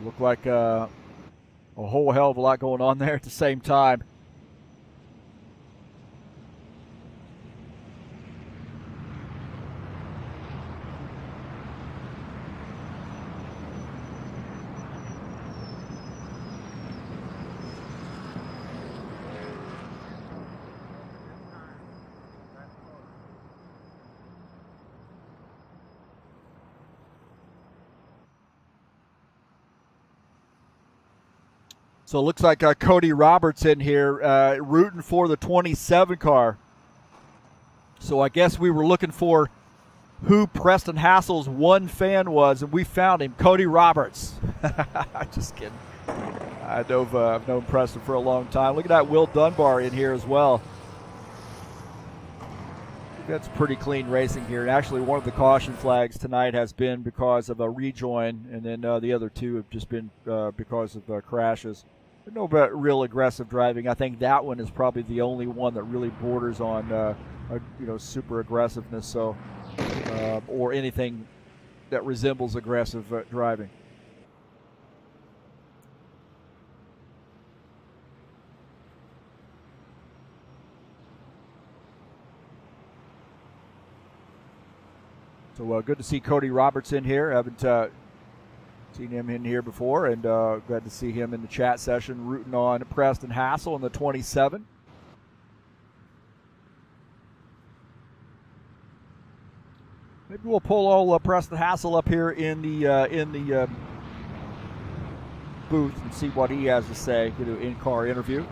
Looked like a whole hell of a lot going on there at the same time. So it looks like Cody Roberts in here rooting for the 27 car. So I guess we were looking for who Preston Hassell's one fan was, and we found him, Cody Roberts. Just kidding. I've known Preston for a long time. Look at that Will Dunbar in here as well. That's pretty clean racing here. And actually, one of the caution flags tonight has been because of a rejoin, and then the other two have just been because of crashes. But no real aggressive driving. I think that one is probably the only one that really borders on super aggressiveness, so or anything that resembles aggressive driving. So good to see Cody Roberts in here. I haven't seen him in here before, and glad to see him in the chat session rooting on Preston Hassell in the 27. Maybe we'll pull all Preston Hassell up here in the booth and see what he has to say. Get an in-car interview.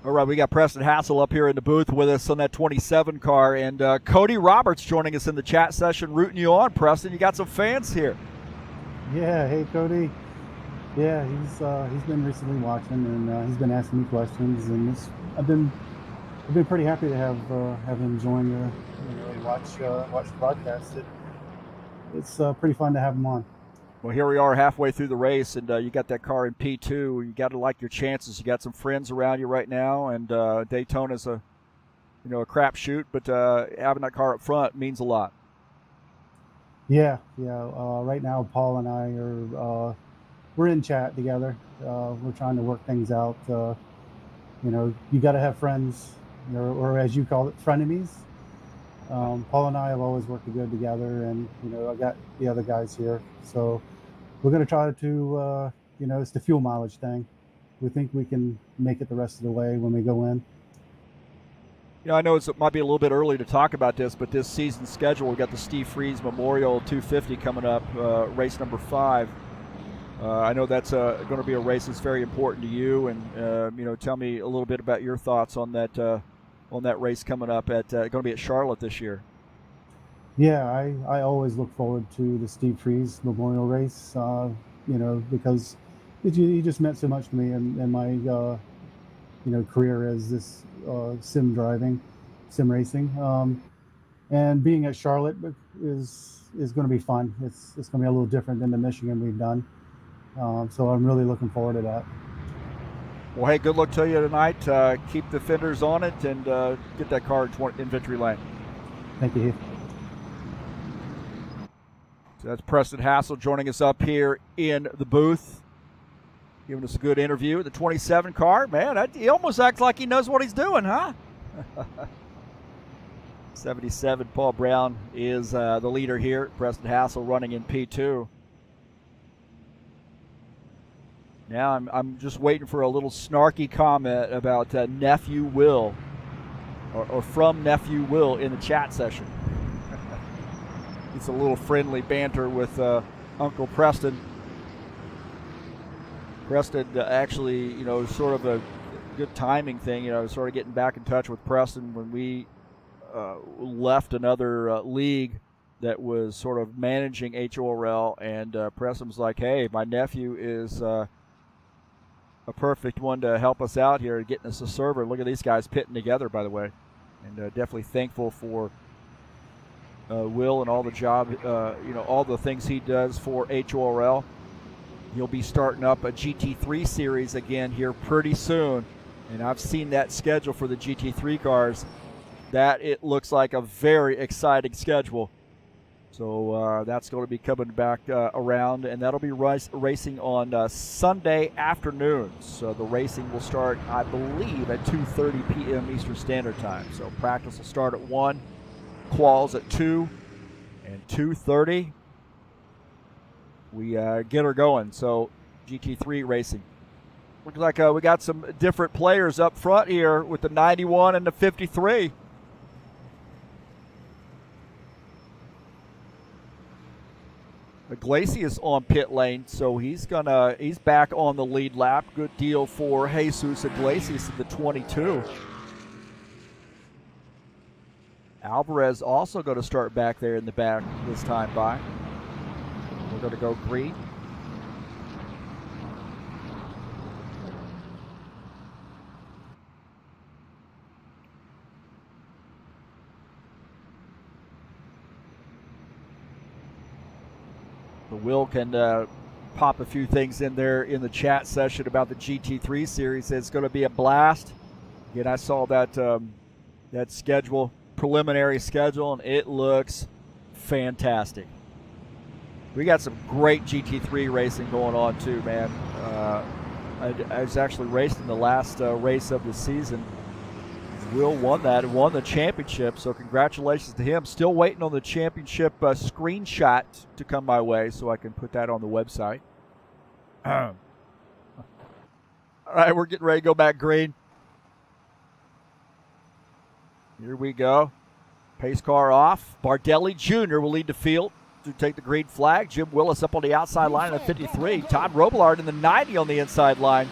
All right, we got Preston Hassell up here in the booth with us on that 27 car, and Cody Roberts joining us in the chat session, rooting you on. Preston, you got some fans here.
Yeah, hey Cody. Yeah, he's been recently watching, and he's been asking me questions, and I've been pretty happy to have him join watch the broadcast. It's pretty fun to have him on.
Well, here we are halfway through the race, and you got that car in P2. You got to like your chances. You got some friends around you right now, and Daytona's a crapshoot, but having that car up front means a lot.
Yeah. Right now, Paul and I are we're in chat together. We're trying to work things out. You got to have friends, or as you call it, frenemies. Paul and I have always worked good together, and I got the other guys here, so we're going to try to it's the fuel mileage thing. We think we can make it the rest of the way when we go in.
I know it might be a little bit early to talk about this, but this season schedule, we've got the Steve Freeze Memorial 250 coming up, race number 5. I know that's going to be a race that's very important to you, and tell me a little bit about your thoughts on that race coming up at going to be at Charlotte this year.
Yeah, I always look forward to the Steve Freeze Memorial race, because he just meant so much to me in my career as this sim racing, and being at Charlotte is going to be fun. It's going to be a little different than the Michigan we've done, so I'm really looking forward to that.
Well, hey, good luck to you tonight. Keep the fenders on it and get that car in victory lane.
Thank you, Heath.
So that's Preston Hassell joining us up here in the booth, giving us a good interview. The 27 car, man, he almost acts like he knows what he's doing, huh? 77, Paul Brown is the leader here. Preston Hassell running in P2. Now I'm just waiting for a little snarky comment about Nephew Will, or from Nephew Will in the chat session. It's a little friendly banter with Uncle Preston. Preston actually, sort of a good timing thing, sort of getting back in touch with Preston when we left another league that was sort of managing HORL, and Preston was like, hey, my nephew is a perfect one to help us out here getting us a server. Look at these guys pitting together, by the way, and definitely thankful for Will and all the job, all the things he does for HORL. He'll be starting up a GT3 series again here pretty soon, and I've seen that schedule for the GT3 cars. That it looks like a very exciting schedule. So that's going to be coming back around, and that'll be racing on Sunday afternoons. So the racing will start, I believe, at 2:30 p.m. Eastern Standard Time. So practice will start at 1, quals at 2, and 2:30. We get her going. So GT3 racing. Looks like we got some different players up front here with the 91 and the 53. Iglesias on pit lane, so he's back on the lead lap. Good deal for Jesus Iglesias in the 22. Alvarez also going to start back there in the back this time by. We're going to go green. Will can pop a few things in there in the chat session about the GT3 series. It's going to be a blast. Again, I saw that that schedule, preliminary schedule, and it looks fantastic. We got some great GT3 racing going on too, man. I was actually raced in the last race of the season. Will won that and won the championship, so congratulations to him. Still waiting on the championship screenshot to come my way so I can put that on the website. All right, we're getting ready to go back green. Here we go. Pace car off. Bardelli Jr. will lead the field to take the green flag. Jim Willis up on the outside line at 53. Todd Robillard in the 90 on the inside line.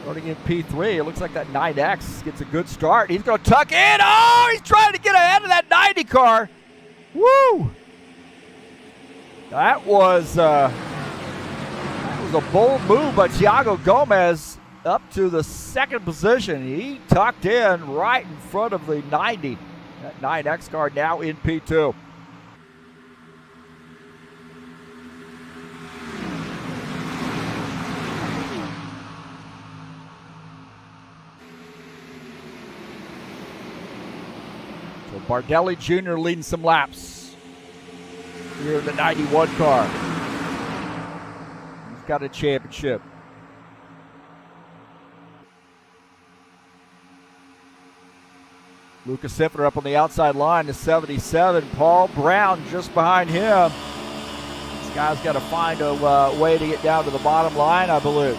Running in P3, it looks like that 9X gets a good start. He's going to tuck in. Oh, he's trying to get ahead of that 90 car. Woo! That was a bold move by Thiago Gomez up to the second position. He tucked in right in front of the 90. That 9X car now in P2. Bardelli Jr. leading some laps here in the 91 car. He's got a championship. Lucas Siffner up on the outside line to 77. Paul Brown just behind him. This guy's got to find a way to get down to the bottom line, I believe.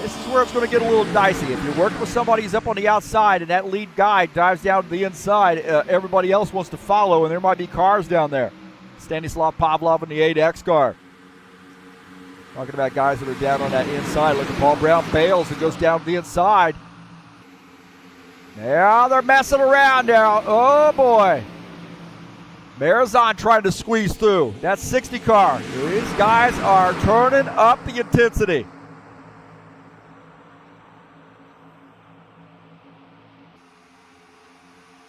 This is where it's going to get a little dicey. If you're working with somebody who's up on the outside and that lead guy dives down to the inside, everybody else wants to follow, and there might be cars down there. Stanislav Pavlov in the 8X car. Talking about guys that are down on that inside. Look at Paul Brown bails and goes down to the inside. Now they're messing around now. Oh, boy. Marizon trying to squeeze through. That 60 car. These guys are turning up the intensity.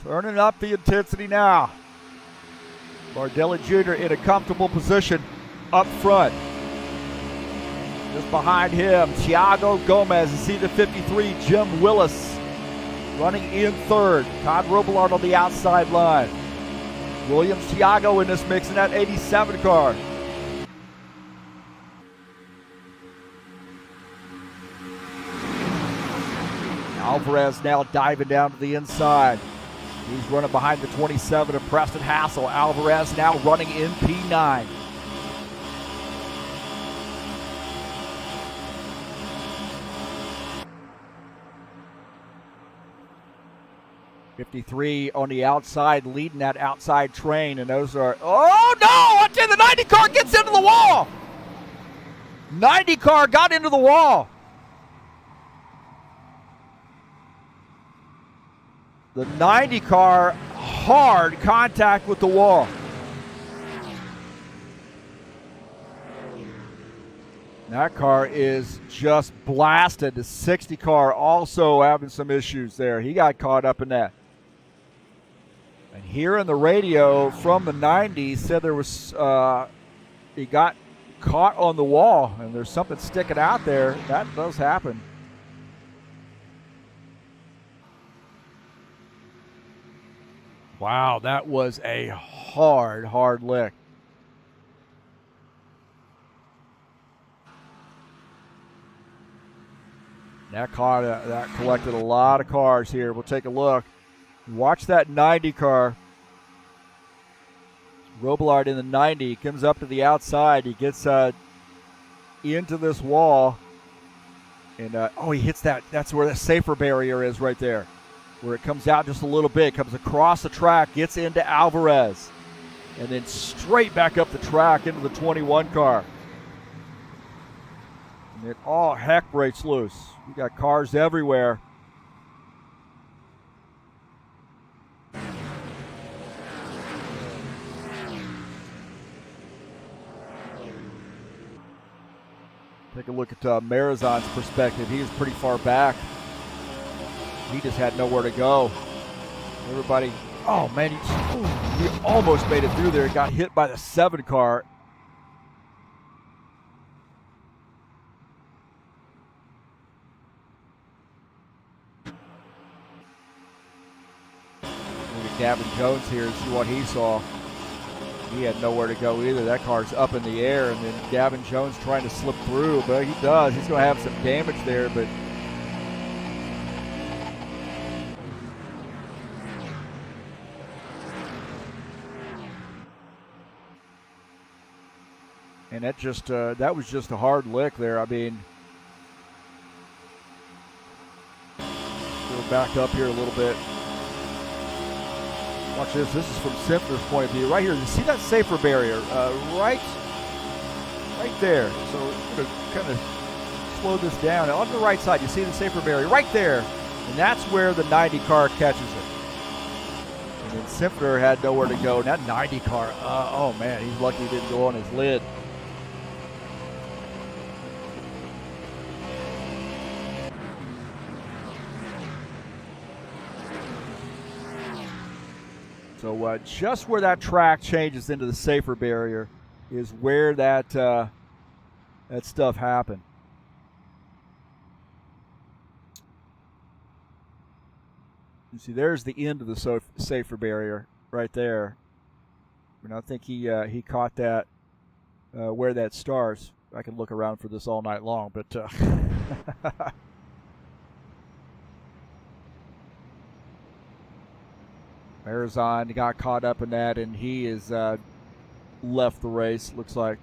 Turning up the intensity now. Bardelli Jr. in a comfortable position up front. Just behind him, Thiago Gomez. You see the 53, Jim Willis running in third. Todd Robillard on the outside line. Williams Thiago in this mix in that 87 car. Alvarez now diving down to the inside. He's running behind the 27 of Preston Hassell. Alvarez now running in P9. '53 on the outside, leading that outside train, and those are, oh no! I tell you, the 90 car gets into the wall! 90 car got into the wall. The 90 car, hard contact with the wall. That car is just blasted. The 60 car also having some issues there. He got caught up in that. And here in the radio from the 90 said there was, he got caught on the wall and there's something sticking out there. That does happen. Wow, that was a hard lick. That car that collected a lot of cars here. We'll take a look. Watch that 90 car. Robillard in the 90 comes up to the outside. He gets into this wall. And, he hits that. That's where the safer barrier is right there. Where it comes out just a little bit, comes across the track, gets into Alvarez. and then straight back up the track into the 21 car. And it all heck breaks loose. You got cars everywhere. Take a look at Marizan's perspective. He was pretty far back. He just had nowhere to go. Everybody, oh man, he almost made it through there. Got hit by the 7 car. Look at Gavin Jones here and see what he saw. He had nowhere to go either. That car's up in the air, and then Gavin Jones trying to slip through, but he does. He's going to have some damage there, but and that was just a hard lick there. I mean, we'll back up here a little bit. Watch this. This is from Simpler's point of view. Right here, you see that safer barrier? Right there. So we're going to kind of slow this down. On the right side, you see the safer barrier right there. And that's where the 90 car catches it. And then Simpler had nowhere to go. And that 90 car, oh man, he's lucky he didn't go on his lid. So just where that track changes into the safer barrier is where that stuff happened. You see, there's the end of the safer barrier right there. And I think he caught that where that starts. I can look around for this all night long, but Marizan got caught up in that, and he is left the race, looks like.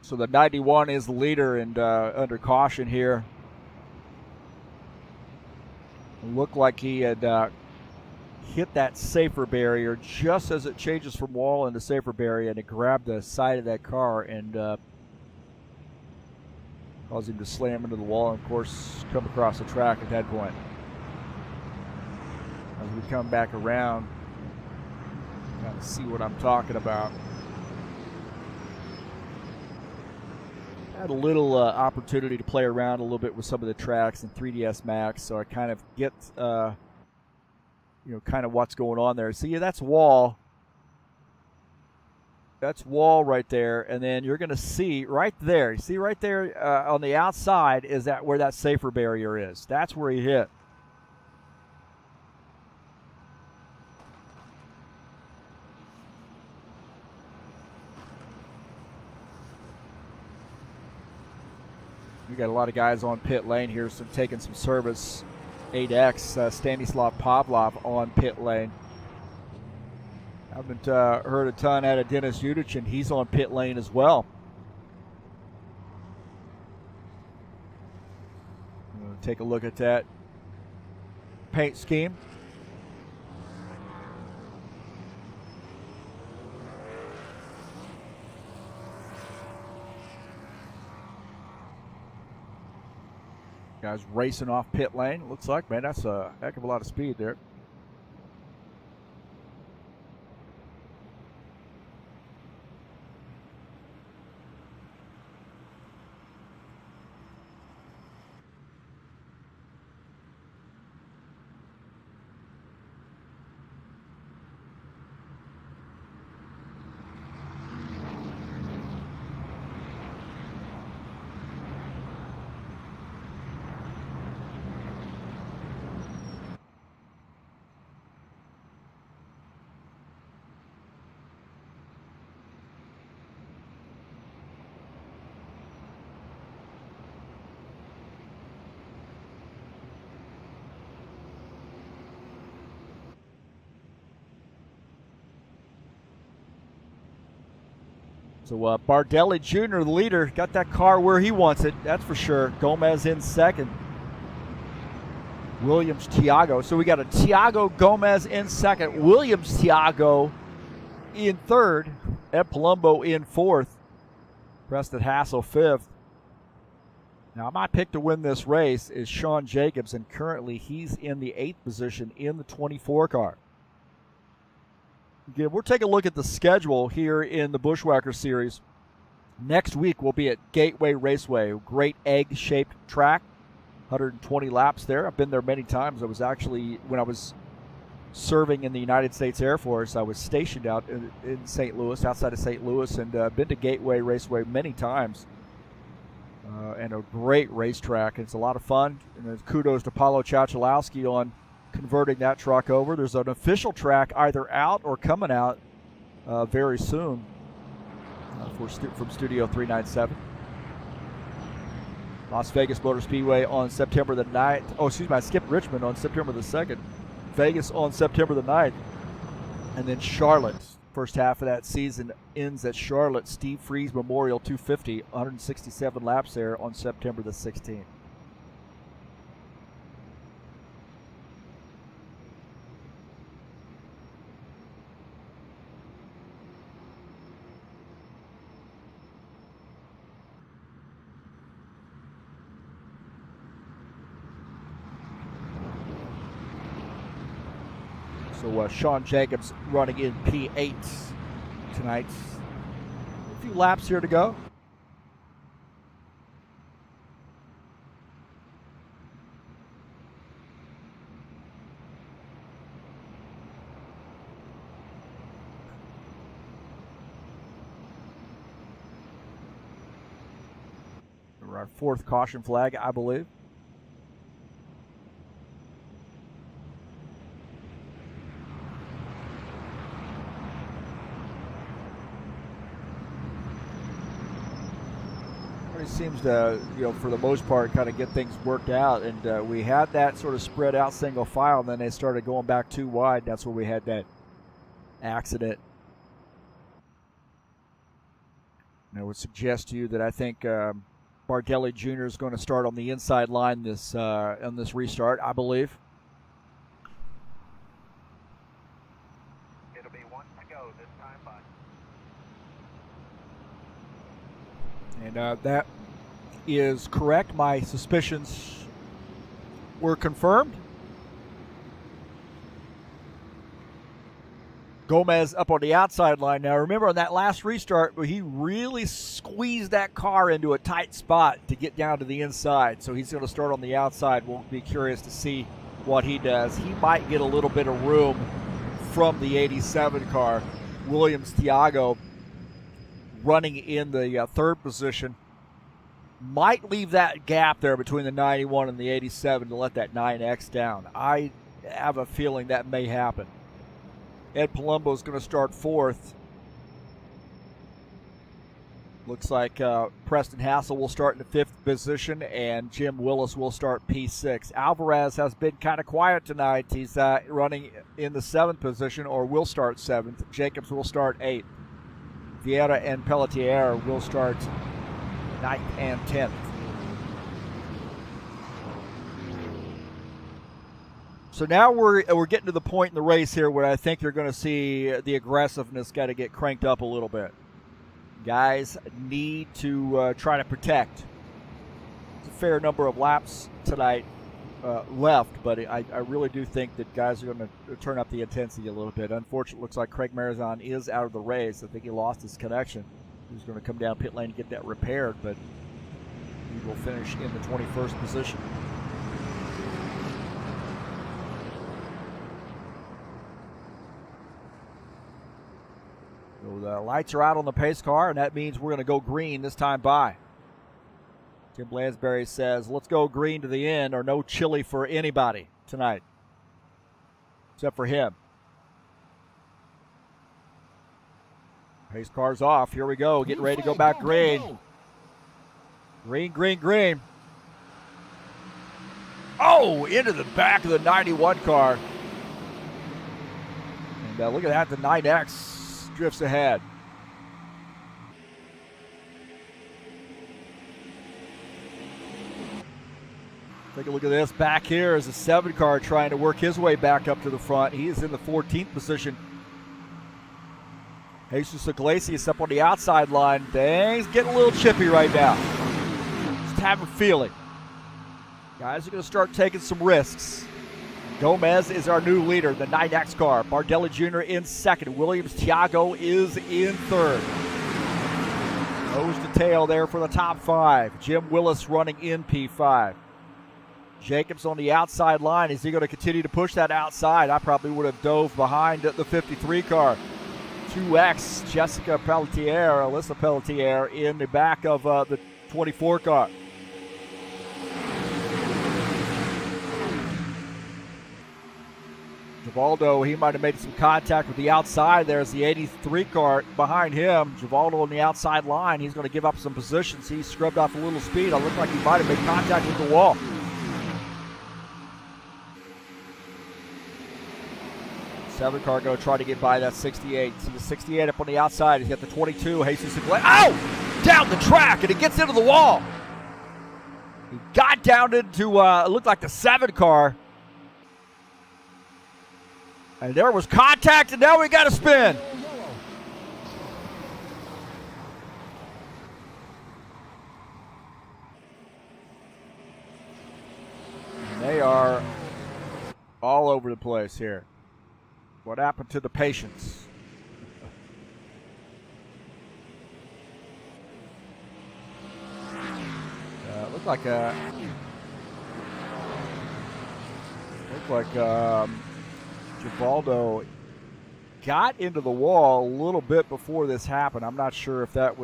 So the 91 is the leader and under caution here. It looked like he had hit that safer barrier just as it changes from wall into safer barrier, and it grabbed the side of that car and caused him to slam into the wall and, of course, come across the track at that point. As we come back around, kind of see what I'm talking about. Had a little opportunity to play around a little bit with some of the tracks in 3ds Max, so I kind of get, kind of what's going on there. See, that's wall. That's wall right there, and then you're going to see right there. You see right there on the outside is that where that safer barrier is. That's where he hit. We got a lot of guys on pit lane here, so taking some service. 8X, Stanislav Pavlov on pit lane. Haven't heard a ton out of Dennis Udich, and he's on pit lane as well. We'll take a look at that paint scheme. Guys racing off pit lane. Looks like, man, that's a heck of a lot of speed there. So Bardelli Jr., the leader, got that car where he wants it, that's for sure. Gomez in second. Williams, Thiago. So we got a Thiago Gomez in second. Williams, Thiago in third. Ed Palumbo in fourth. Preston Hassell fifth. Now, my pick to win this race is Sean Jacobs, and currently he's in the 8th position in the 24 car. Again, we'll take a look at the schedule here in the Buschwacker Series. Next week we'll be at Gateway Raceway, great egg-shaped track, 120 laps there. I've been there many times. I was actually, when I was serving in the United States Air Force, I was stationed out in St. Louis, outside of St. Louis, and been to Gateway Raceway many times. And a great racetrack. It's a lot of fun. And kudos to Paulo Chachalowski on converting that truck over. There's an official track either out or coming out very soon from Studio 397. Las Vegas Motor Speedway on September the 9th. Oh, excuse me, I skipped Richmond on September the 2nd. Vegas on September the 9th. And then Charlotte. First half of that season ends at Charlotte Steve Freeze Memorial 250, 167 laps there on September the 16th. So Sean Jacobs running in P8 tonight. A few laps here to go. Our 4th caution flag, I believe. Seems to, for the most part, kind of get things worked out. And we had that sort of spread out single file, and then they started going back too wide. That's where we had that accident. And I would suggest to you that I think Bardelli Jr. is going to start on the inside line on this restart, I believe.
It'll be 1 to go this time, bud.
And that is correct. My suspicions were confirmed. Gomez up on the outside line. Now, remember on that last restart, he really squeezed that car into a tight spot to get down to the inside. So he's going to start on the outside. We'll be curious to see what he does. He might get a little bit of room from the 87 car. Williams Thiago running in the 3rd position. Might leave that gap there between the 91 and the 87 to let that 9X down. I have a feeling that may happen. Ed Palumbo is going to start 4th. Looks like Preston Hassell will start in the 5th position, and Jim Willis will start P6. Alvarez has been kind of quiet tonight. He's running in the 7th position, or will start 7th. Jacobs will start 8th. Vieira and Pelletier will start 9th and 10th. So now we're getting to the point in the race here where I think you're going to see the aggressiveness got to get cranked up a little bit. Guys need to try to protect. It's a fair number of laps tonight left, but I really do think that guys are going to turn up the intensity a little bit. Unfortunately, it looks like Craig Marizon is out of the race. I think he lost his connection. He's going to come down pit lane to get that repaired, but he will finish in the 21st position. So the lights are out on the pace car, and that means we're going to go green this time by. Tim Lansbury says, let's go green to the end, or no chili for anybody tonight, except for him. Pace car's off. Here we go. Getting ready to go back green. Green, green, green. Oh, into the back of the 91 car. And look at that. The 9X drifts ahead. Take a look at this. Back here is a 7 car trying to work his way back up to the front. He is in the 14th position. Jesus Iglesias up on the outside line. Things getting a little chippy right now. Just have a feeling. Guys are going to start taking some risks. Gomez is our new leader, the 9X car. Bardelli Jr. in second. Williams Tiago is in third. Nose to tail there for the top 5. Jim Willis running in P5. Jacobs on the outside line. Is he going to continue to push that outside? I probably would have dove behind the 53 car. 2X, Jessica Pelletier, Alyssa Pelletier in the back of the 24 car. Givaldo, he might have made some contact with the outside. There's the 83 car behind him. Givaldo on the outside line. He's going to give up some positions. He scrubbed off a little speed. It looked like he might have made contact with the wall. Seven car go try to get by that 68. See the 68 up on the outside. He's got the 22. Jesus Iglesias. Oh! Down the track, and it gets into the wall. He got down into, it looked like the 7 car. And there was contact, and now we got to spin. And they are all over the place here. What happened to the patience? Looked like Givaldo got into the wall a little bit before this happened. I'm not sure if that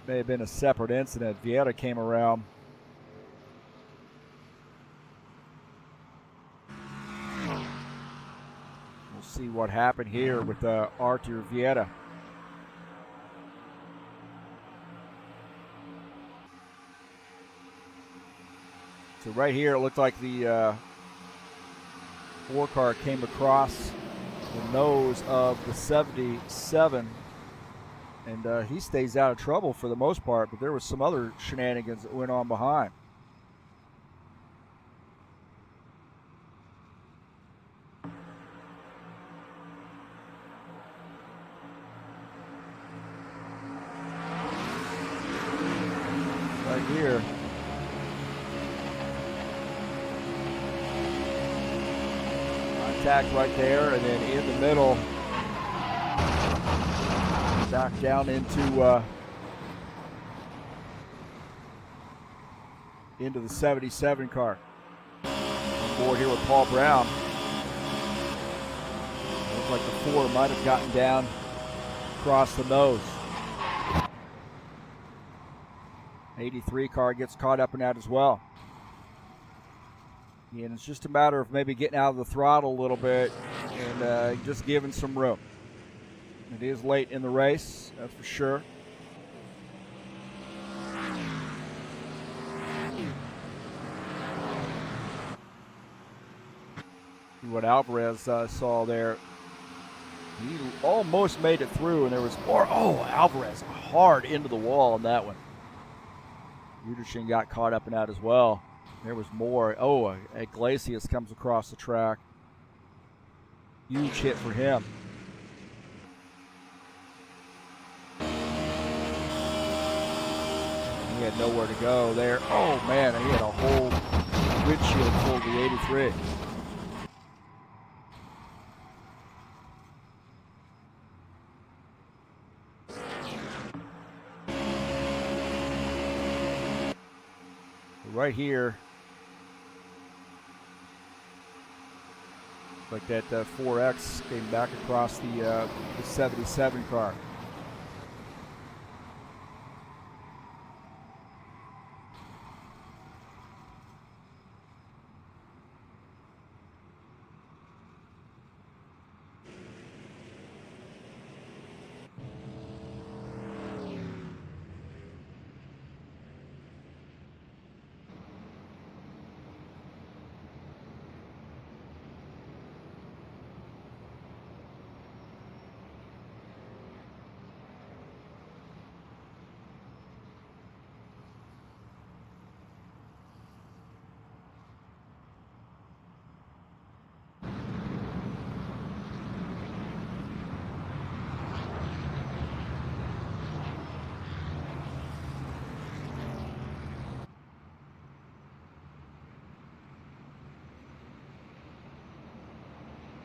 may have been a separate incident. Vieira came around. We'll see what happened here with Artur Vieira. So right here, it looked like the 4 car came across the nose of the 77, and he stays out of trouble for the most part, but there was some other shenanigans that went on behind. Right here. Contact right there, and then in the middle, back down into the 77 car. On board here with Paul Brown. Looks like the 4 might have gotten down across the nose. 83 car gets caught up in that as well. And it's just a matter of maybe getting out of the throttle a little bit and just giving some room. It is late in the race, that's for sure. See what Alvarez saw there. He almost made it through, and there was more. Oh, Alvarez hard into the wall on that one. Udershin got caught up in that as well. There was more. Oh, Iglesias comes across the track. Huge hit for him. He had nowhere to go there. Oh, man, he had a whole windshield full of the 83. Right here, like that 4X came back across the 77 car.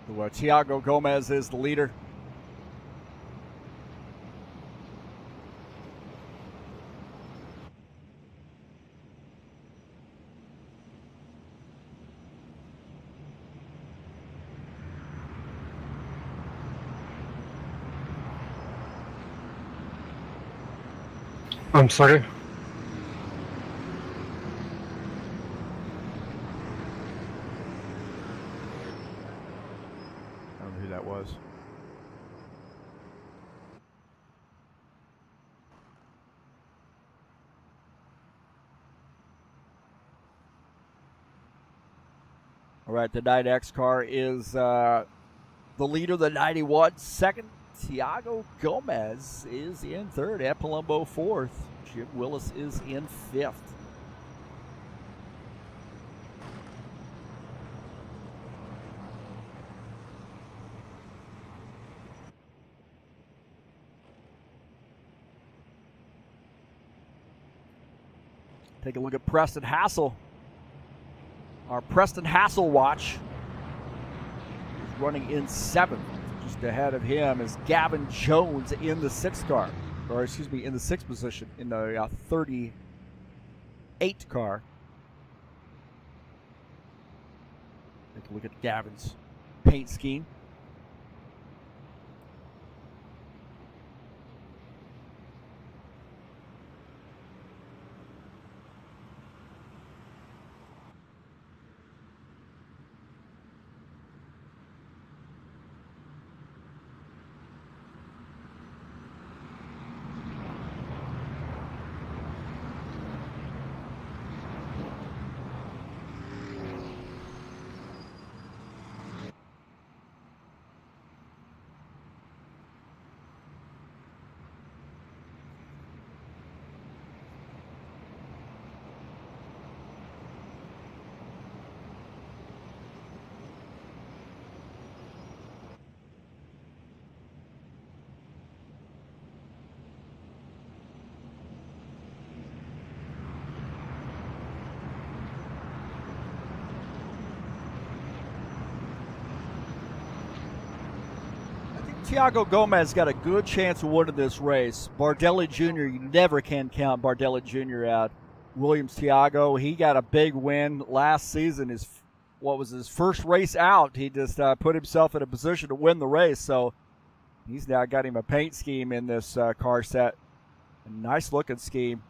So, Tiago Gomez is the leader.
I'm sorry.
I don't know who that was. All right, the 9X car is the leader, the 91. Second, Tiago Gomez is in third. Ed Palumbo fourth. Jim Willis is in fifth. Take a look at Preston Hassell. Our Preston Hassell watch is running in seventh. Just ahead of him is Gavin Jones in the sixth car. Or excuse me, in the sixth position in the 38 car. Take a look at Gavin's paint scheme. Tiago Gomez got a good chance of winning this race. Bardelli Jr., you never can count Bardelli Jr. out. Williams Tiago, he got a big win last season. What was his first race out? He just put himself in a position to win the race. So he's now got him a paint scheme in this car set. A nice looking scheme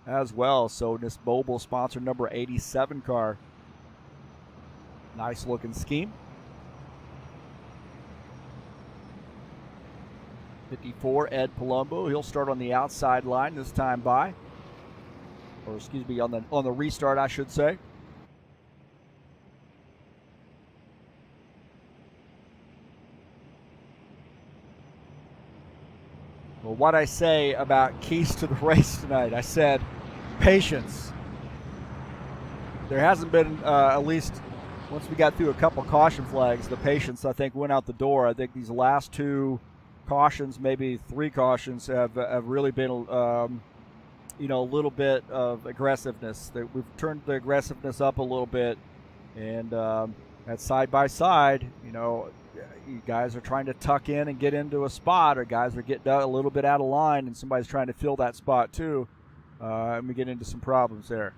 as well. So this Mobile sponsor number 87 car. Nice looking scheme. 54, Ed Palumbo. He'll start on the outside line this time by. Or excuse me, on the restart, I should say. Well, what I say about keys to the race tonight, I said patience. There hasn't been, at least once we got through a couple caution flags, the patience, I think, went out the door. I think these last two cautions, maybe three cautions, have really been, a little bit of aggressiveness. We've turned the aggressiveness up a little bit, and at side by side, you guys are trying to tuck in and get into a spot, or guys are getting a little bit out of line, and somebody's trying to fill that spot too, and we get into some problems there.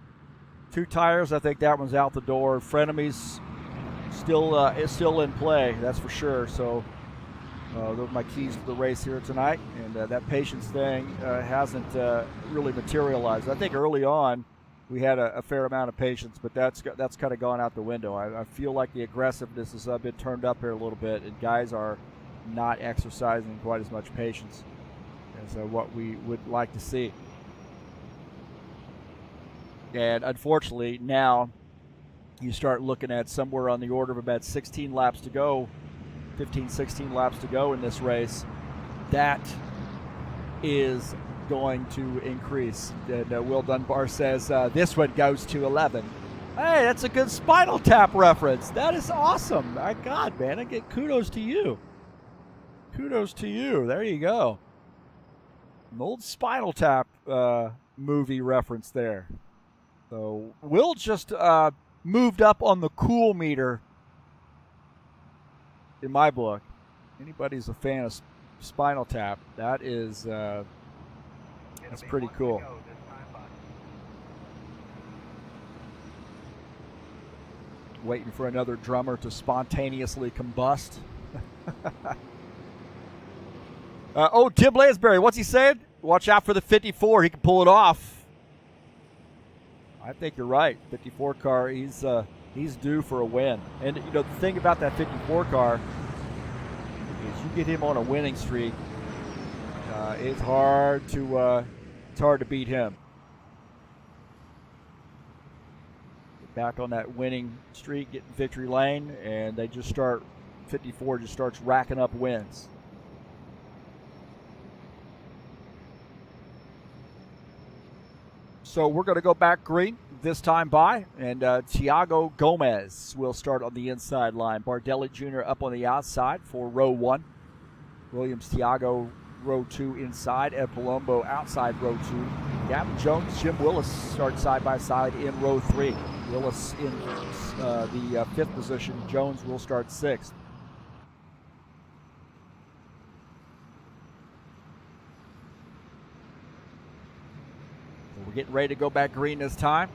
Two tires, I think that one's out the door. Frenemies is still in play, that's for sure. So. Those are my keys to the race here tonight, and that patience thing hasn't really materialized. I think early on we had a fair amount of patience, but that's kind of gone out the window. I feel like the aggressiveness has been turned up here a little bit, and guys are not exercising quite as much patience as what we would like to see. And unfortunately, now you start looking at somewhere on the order of about 16 laps to go. 15, 16 laps to go in this race. That is going to increase. And Will Dunbar says this one goes to 11. Hey, that's a good Spinal Tap reference. That is awesome. My God, man, I get kudos to you. Kudos to you. There you go. An old Spinal Tap movie reference there. So Will just moved up on the cool meter in my book. Anybody's a fan of Spinal Tap, that is that's pretty cool. Waiting for another drummer to spontaneously combust. Oh, Tim Lansbury, what's he saying? Watch out for the 54. He can pull it off. I think you're right. 54 car, he's due for a win. And you know the thing about that 54 car is you get him on a winning streak. It's hard to beat him. Back on that winning streak, getting victory lane, and they just start. 54 just starts racking up wins. So we're going to go back green this time by, and Thiago Gomez will start on the inside line. Bardelli Jr. up on the outside for row 1. Williams Thiago row 2 inside. Ed Palumbo outside row 2. Gavin Jones, Jim Willis start side by side in row 3. Willis in the 5th position. Jones will start 6th. We're getting ready to go back green this time.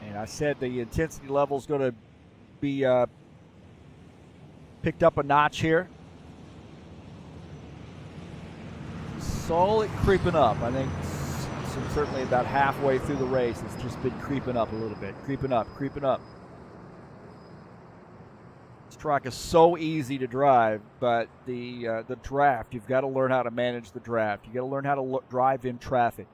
And I said the intensity level is going to be picked up a notch here. Slowly creeping up. I think certainly about halfway through the race, it's just been creeping up a little bit. Creeping up, creeping up. This track is so easy to drive, but the draft, you've got to learn how to manage the draft. You've got to learn how to drive in traffic.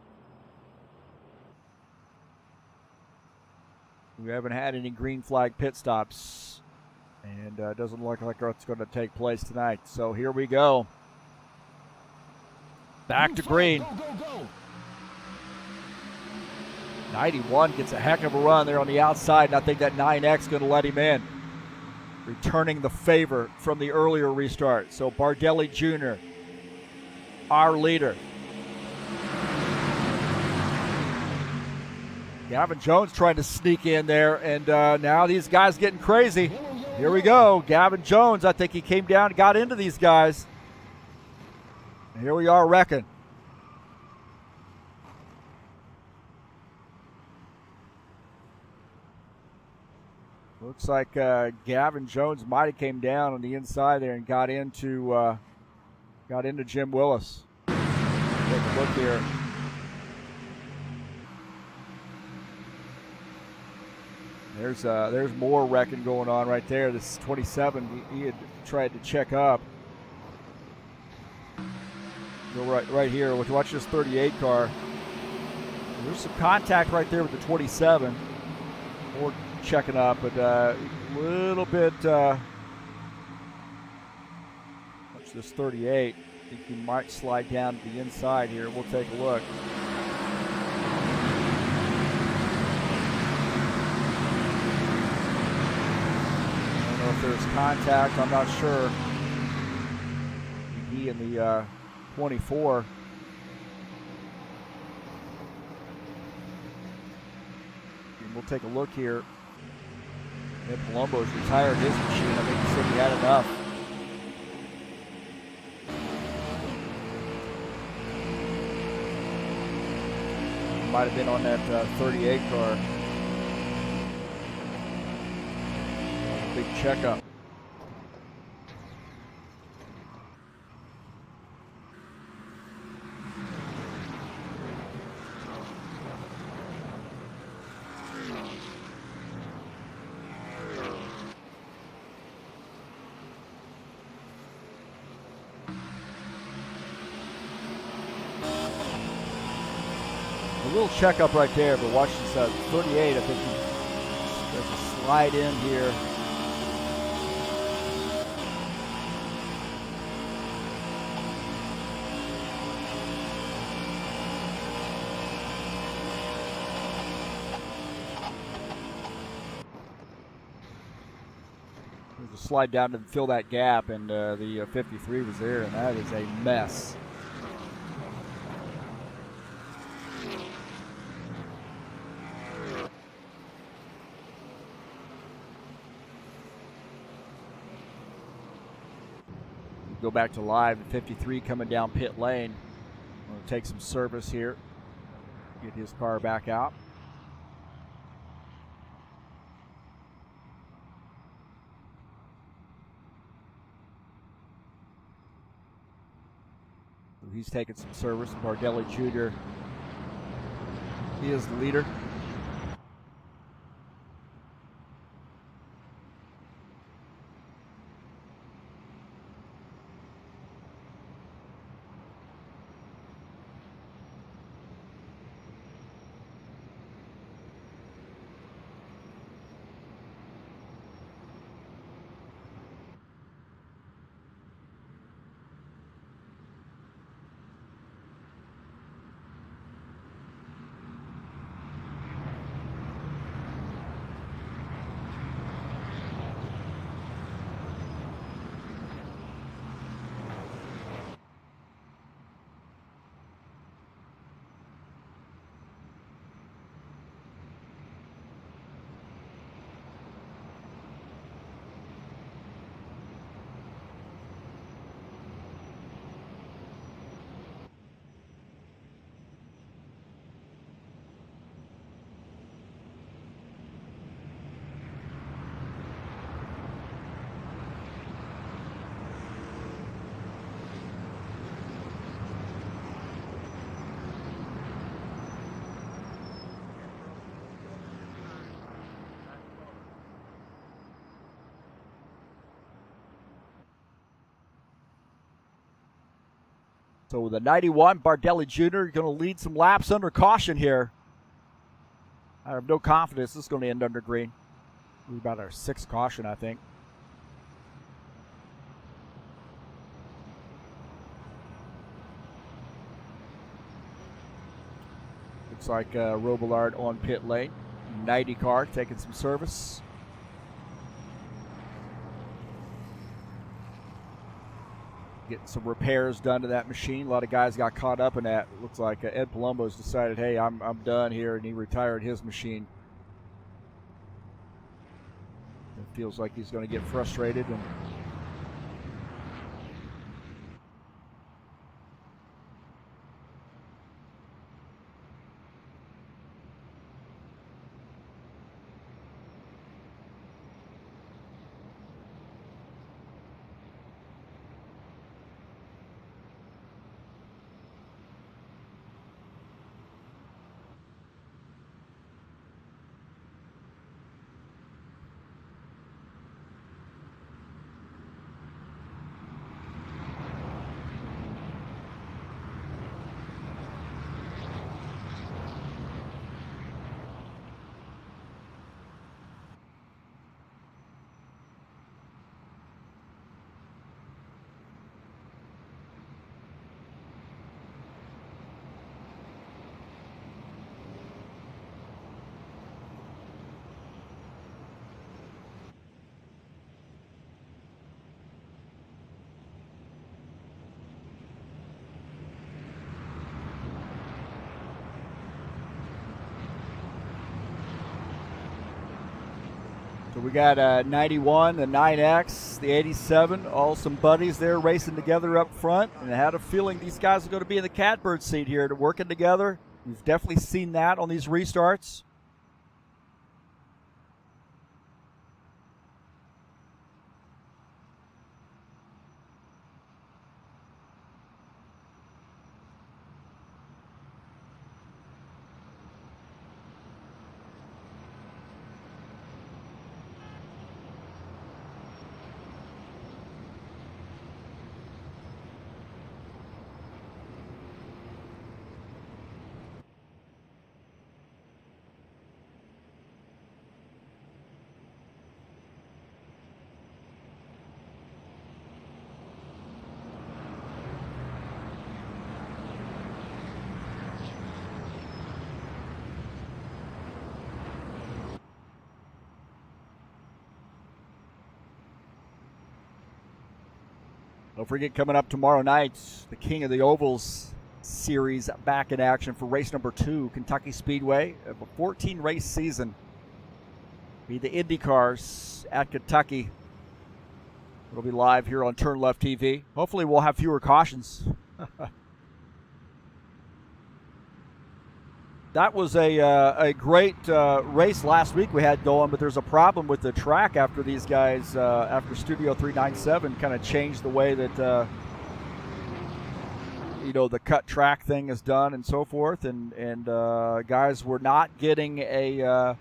We haven't had any green flag pit stops, and it doesn't look like it's going to take place tonight. So here we go. Back to green.
Go, go, go.
91 gets a heck of a run there on the outside, and I think that 9X is going to let him in. Returning the favor from the earlier restart. So Bardelli Jr., our leader. Gavin Jones trying to sneak in there, and now these guys getting crazy. Here we go. Gavin Jones, I think he came down and got into these guys. And here we are wrecking. Looks like Gavin Jones might have came down on the inside there and got into Jim Willis. Take a look here. There's more wrecking going on right there. This is 27. He had tried to check up. Go right here. Watch this 38 car. There's some contact right there with the 27. Or checking up, but a little bit. Watch this 38. I think he might slide down to the inside here. We'll take a look. I don't know if there's contact. I'm not sure. He in the 24. And we'll take a look here. Ed Palumbo's retired his machine. I think he said he had enough. He might have been on that 38 car. Big checkup. A little checkup right there, but watch this 38. I think there's a slide in here. There's a slide down to fill that gap, and the 53 was there, and that is a mess. back to live. 53 coming down pit lane. Going to take some service here. Get his car back out. So he's taking some service. Bardelli Jr. He is the leader. So with the 91, Bardelli Jr. going to lead some laps under caution here. I have no confidence this is going to end under green. We're about our 6th caution, I think. Looks like Robillard on pit lane. 90 car taking some service. Getting some repairs done to that machine. A lot of guys got caught up in that. It looks like Ed Palumbo's decided, hey, I'm done here, and he retired his machine. It feels like he's going to get frustrated. And so we got 91, the 9X, the 87, all some buddies there racing together up front. And I had a feeling these guys are going to be in the catbird seat here, to working together. You've definitely seen that on these restarts. Don't forget, coming up tomorrow night, the King of the Ovals series back in action for race number 2, Kentucky Speedway. A 14-race season. Be the Indy cars at Kentucky. It'll be live here on TurnLeftTV. Hopefully we'll have fewer cautions. That was a great race last week we had going, but there's a problem with the track after these guys, after Studio 397 kind of changed the way that, the cut track thing is done and so forth, and guys were not getting they're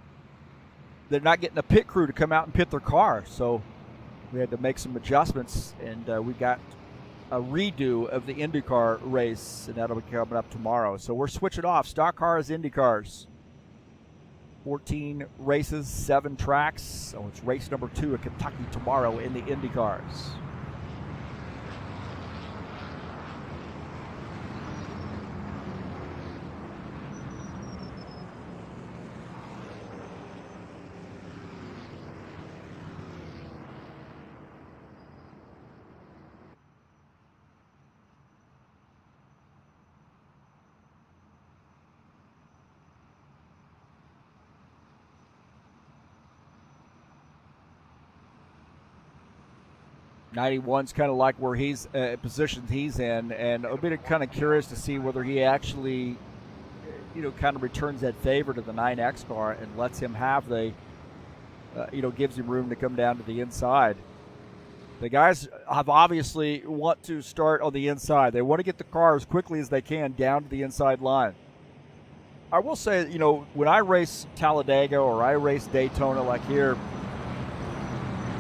not getting a pit crew to come out and pit their car, so we had to make some adjustments, and we got a redo of the IndyCar race, and that'll be coming up tomorrow. So we're switching off stock cars, Indy cars. 14 races, 7 tracks. So it's race number 2 at Kentucky tomorrow in the Indy cars. '91's kind of like where he's positions he's in, and I'll be kind of curious to see whether he actually, kind of returns that favor to the 9X car and lets him have gives him room to come down to the inside. The guys have obviously want to start on the inside. They want to get the car as quickly as they can down to the inside line. I will say, when I race Talladega or I race Daytona like here,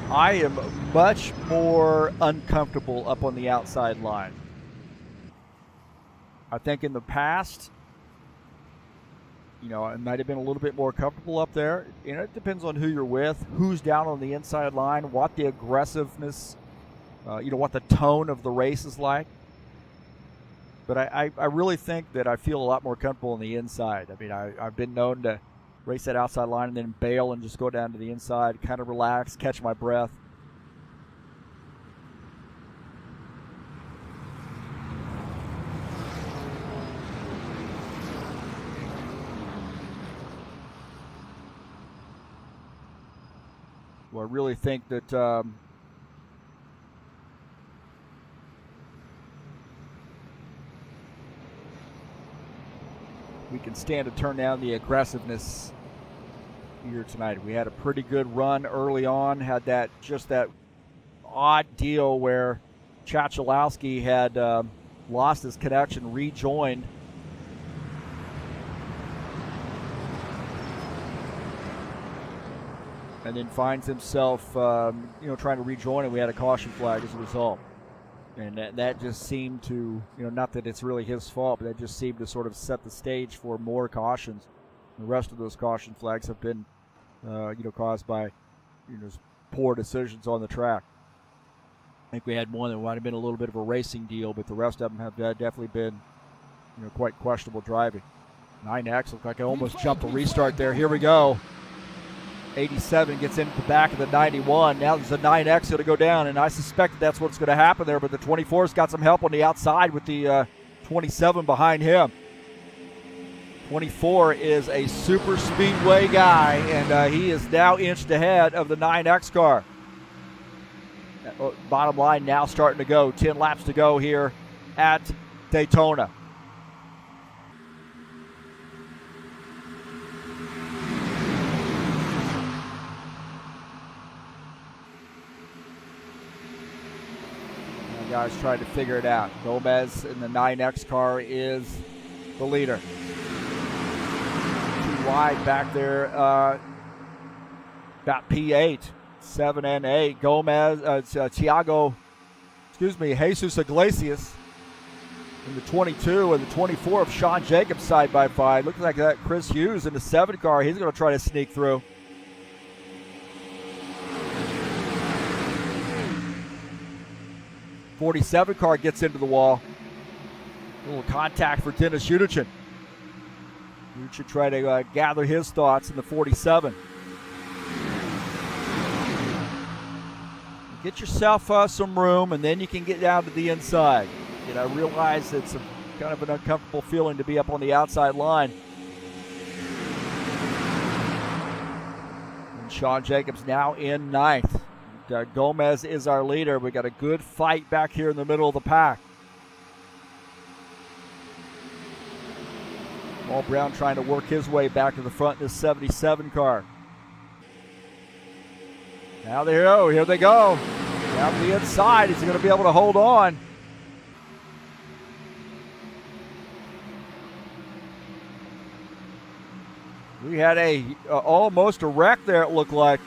I am much more uncomfortable up on the outside line. I think in the past, I might have been a little bit more comfortable up there. It depends on who you're with, who's down on the inside line, what the aggressiveness, what the tone of the race is like. But I really think that I feel a lot more comfortable on the inside. I mean, I've been known to race that outside line and then bail and just go down to the inside, kind of relax, catch my breath. Well, I really think that we can stand to turn down the aggressiveness here tonight. We had a pretty good run early on, had that odd deal where Chachalowski had lost his connection, rejoined. And then finds himself, trying to rejoin, and we had a caution flag as a result. And that just seemed to, not that it's really his fault, but that just seemed to sort of set the stage for more cautions. The rest of those caution flags have been, caused by, poor decisions on the track. I think we had one that might have been a little bit of a racing deal, but the rest of them have definitely been, quite questionable driving. 9X looked like I almost jumped a restart there. Here we go. 87 gets into the back of the 91. Now there's a 9X going to go down, and I suspect that's what's going to happen there, but the 24's got some help on the outside with the 27 behind him. 24 is a super speedway guy, and he is now inched ahead of the 9X car. Bottom line now starting to go. 10 laps to go here at Daytona. Guys trying to figure it out. Gomez in the 9X car is the leader. Too wide back there. Got P8, 7 and 8. Jesus Iglesias in the 22 and the 24 of Sean Jacobs side by side. Looks like that Chris Hughes in the 7 car. He's going to try to sneak through. 47 car gets into the wall. A little contact for Dennis Yudichin. You should try to gather his thoughts in the 47. Get yourself some room, and then you can get down to the inside. I realize it's kind of an uncomfortable feeling to be up on the outside line. And Sean Jacobs now in 9th. Gomez is our leader. We got a good fight back here in the middle of the pack. Paul Brown trying to work his way back to the front in this 77 car. Now here they go. Down the inside, is he going to be able to hold on? We had almost a wreck there, it looked like.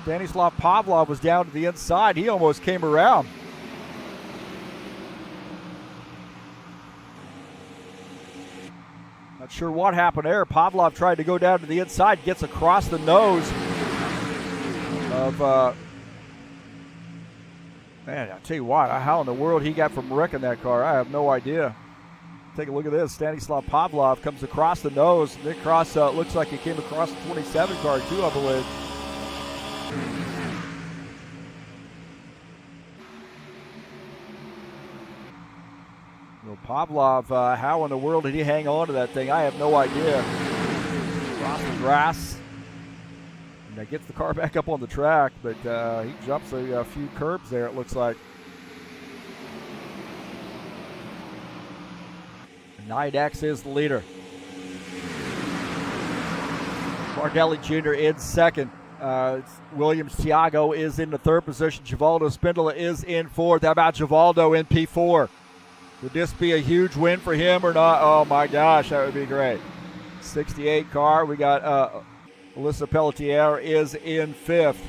Stanislav Pavlov was down to the inside. He almost came around. Not sure what happened there. Pavlov tried to go down to the inside, gets across the nose of, man, I'll tell you what, how in the world he got from wrecking that car, I have no idea. Take a look at this. Stanislav Pavlov comes across the nose. Then looks like he came across the 27 car too, I believe. Well, Pavlov, how in the world did he hang on to that thing? I have no idea. Across the grass. And gets the car back up on the track, but he jumps a few curbs there, it looks like. 9X is the leader. Bardelli Jr. in second. Williams Thiago is in the third position. Givaldo Spindola is in fourth. How about Givaldo in P4? Would this be a huge win for him or not? Oh my gosh, that would be great. 68 car. We got Alyssa Pelletier is in fifth.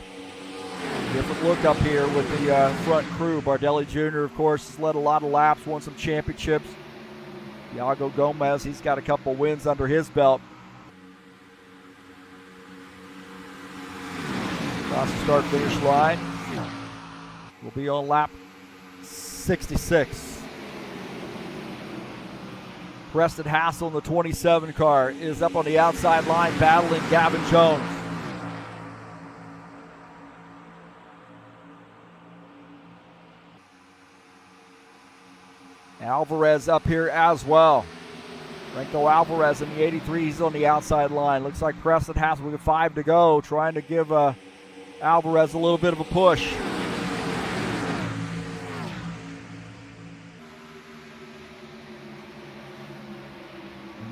Different look up here with the front crew. Bardelli Jr., of course, has led a lot of laps, won some championships. Iago Gomez, he's got a couple wins under his belt. Across the start-finish line. We'll be on lap 66. Preston Hassell in the 27 car is up on the outside line battling Gavin Jones. Alvarez up here as well. Franco Alvarez in the 83, he's on the outside line. Looks like Preston Hassell with 5 to go, trying to give Alvarez a little bit of a push.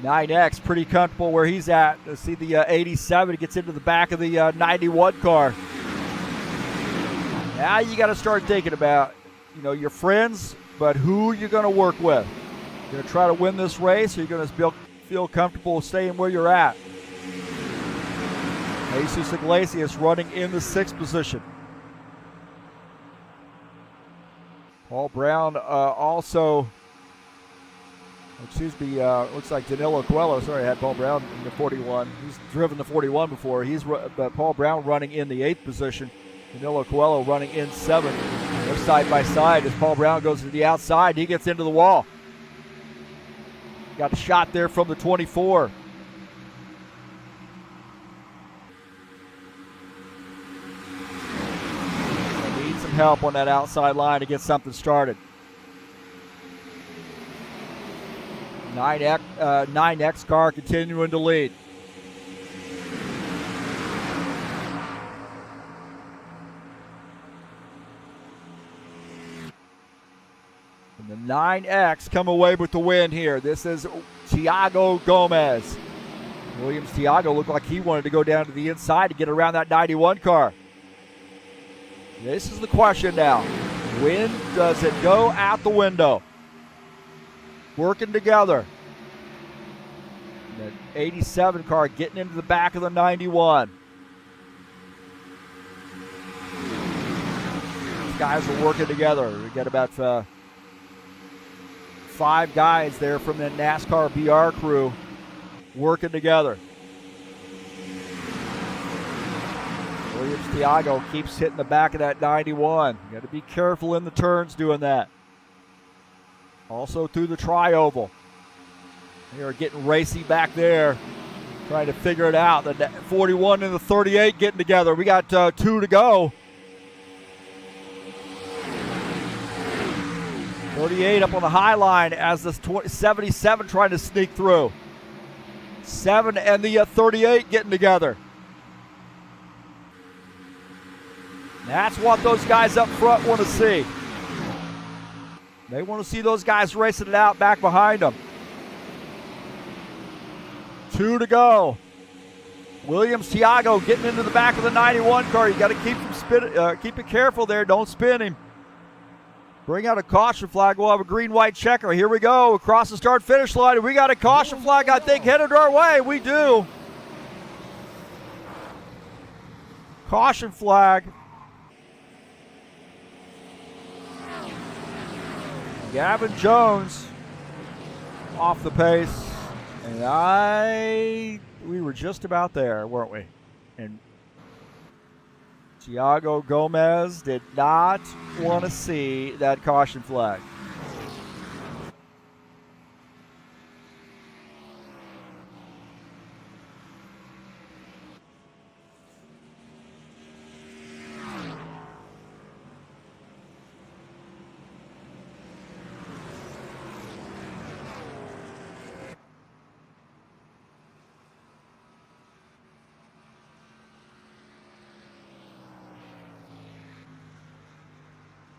.9X pretty comfortable where he's at. Let's see the 87, gets into the back of the 91 car. Now you got to start thinking about, your friends, but who you're going to work with. You're going to try to win this race, or you're going to feel comfortable staying where you're at. Jesus Iglesias running in the 6th position. Paul Brown looks like Danilo Coelho. Sorry, I had Paul Brown in the 41. He's driven the 41 before. Paul Brown running in the 8th position. Danilo Coelho running in 7th. They're side by side as Paul Brown goes to the outside. He gets into the wall. Got a shot there from the 24. Need some help on that outside line to get something started. 9X car continuing to lead. And the 9X come away with the win here. This is Thiago Gomez. Williams Thiago looked like he wanted to go down to the inside to get around that 91 car. This is the question now. When does it go out the window? Working together. The 87 car getting into the back of the 91. These guys are working together. We got about 5 guys there from the NASCAR BR crew working together. Williams Thiago keeps hitting the back of that 91. You got to be careful in the turns doing that. Also through the tri-oval. They are getting racy back there, trying to figure it out. The 41 and the 38 getting together. We got 2 to go. 38 up on the high line as the 77 trying to sneak through. 7 and the 38 getting together. That's what those guys up front want to see. They want to see those guys racing it out back behind them. 2 to go. Williams Tiago getting into the back of the 91 car. You got to keep it careful there. Don't spin him. Bring out a caution flag. We'll have a green-white checker. Here we go across the start-finish line. We got a caution flag, I think, headed our way. We do. Caution flag. Gavin Jones off the pace. And we were just about there, weren't we? And Thiago Gomez did not want to see that caution flag.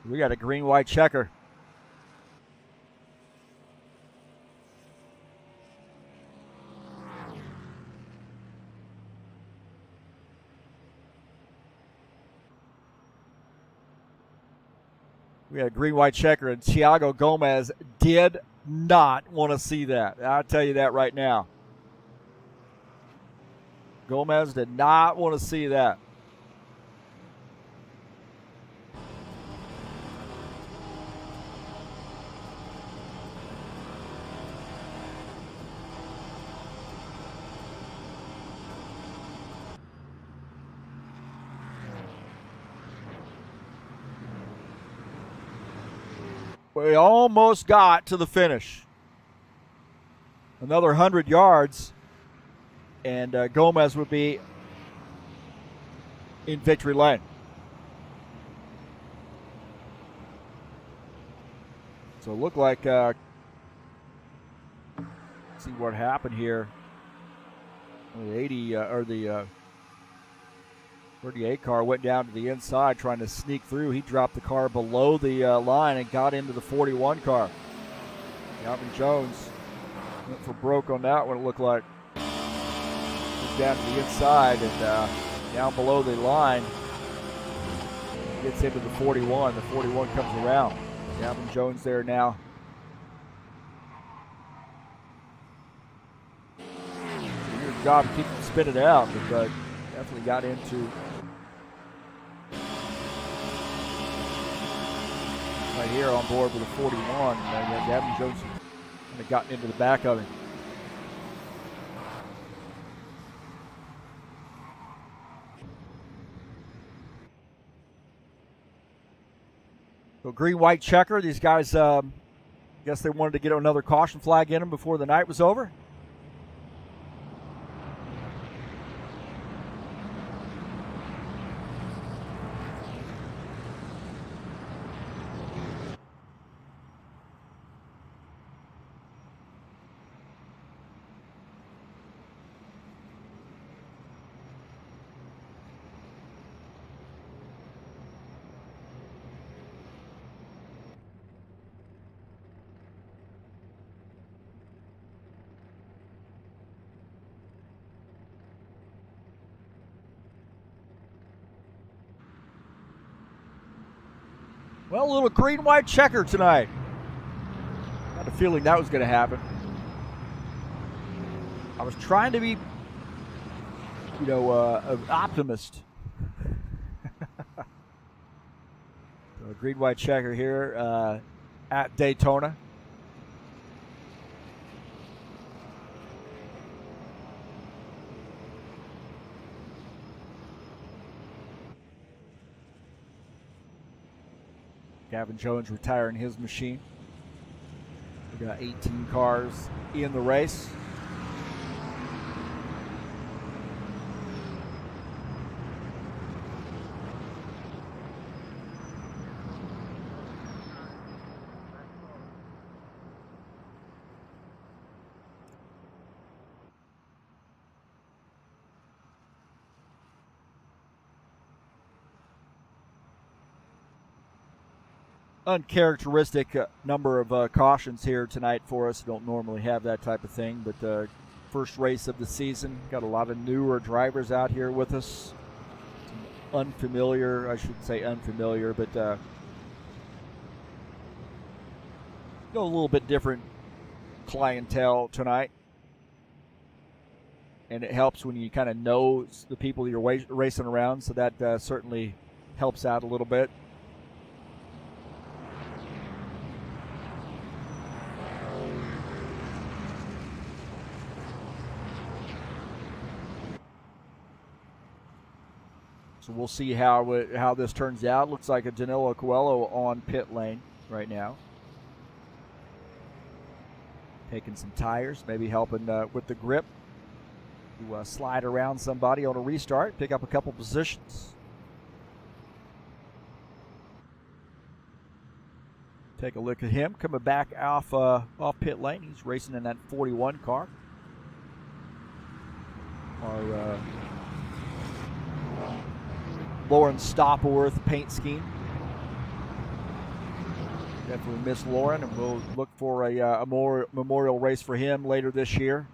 We got a green-white checker. We got a green-white checker, and Thiago Gomez did not want to see that. I'll tell you that right now. Gomez did not want to see that. We almost got to the finish. Another 100 yards, and Gomez would be in victory lane. So it looked like, see what happened here. The 80 or the 38 car went down to the inside trying to sneak through. He dropped the car below the line and got into the 41 car. Gavin Jones went for broke on that one, it looked like. Went down to the inside and down below the line. Gets into the 41. The 41 comes around. Gavin Jones there now. Good job to keep him spinning out, but definitely got into right here on board with a 41. And Gavin Jones kind of gotten into the back of him. So green-white checker. These guys, guess they wanted to get another caution flag in them before the night was over. Well, a little green-white checker tonight. Had a feeling that was going to happen. I was trying to be, an optimist. So a green-white checker here at Daytona. Gavin Jones retiring his machine. We got 18 cars in the race. uncharacteristic number of cautions here tonight for us. Don't normally have that type of thing, but first race of the season. Got a lot of newer drivers out here with us. Some unfamiliar, I should say unfamiliar, but a little bit different clientele tonight. And it helps when you kind of know the people you're racing around, so that certainly helps out a little bit. So we'll see how this turns out. Looks like a Danilo Coelho on pit lane right now. Taking some tires, maybe helping with the grip. To slide around somebody on a restart, pick up a couple positions. Take a look at him coming back off pit lane. He's racing in that 41 car. Our Lauren Stopworth paint scheme. Definitely miss Lauren, and we'll look for a more memorial race for him later this year.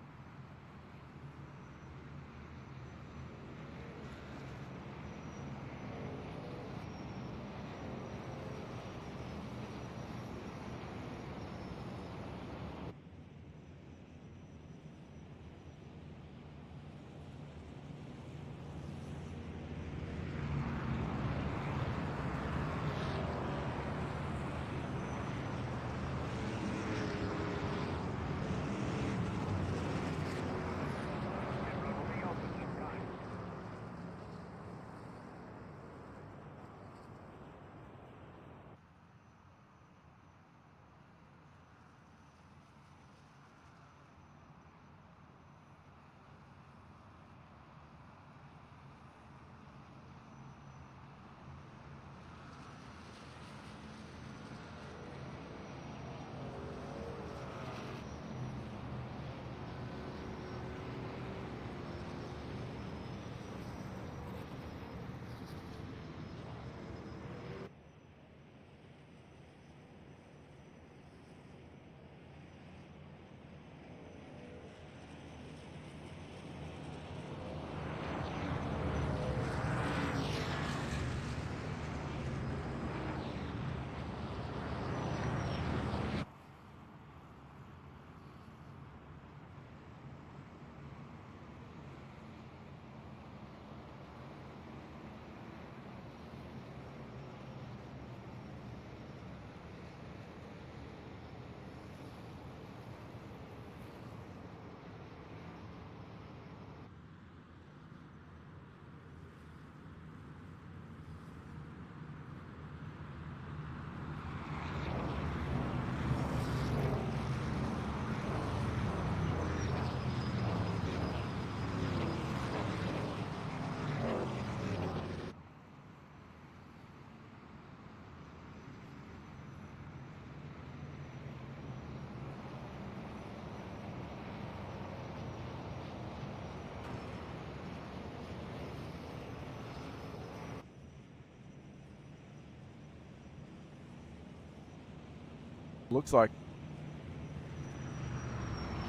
Looks like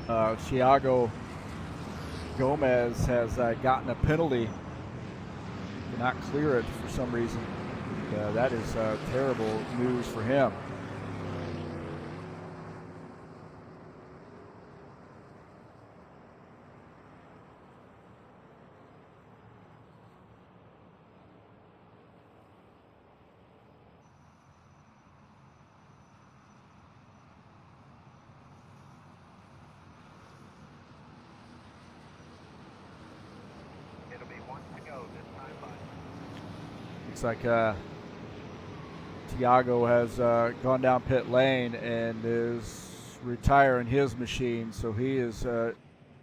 Thiago Gomez has gotten a penalty. Did not clear it for some reason. That is terrible news for him. Looks like Thiago has gone down pit lane and is retiring his machine, so he is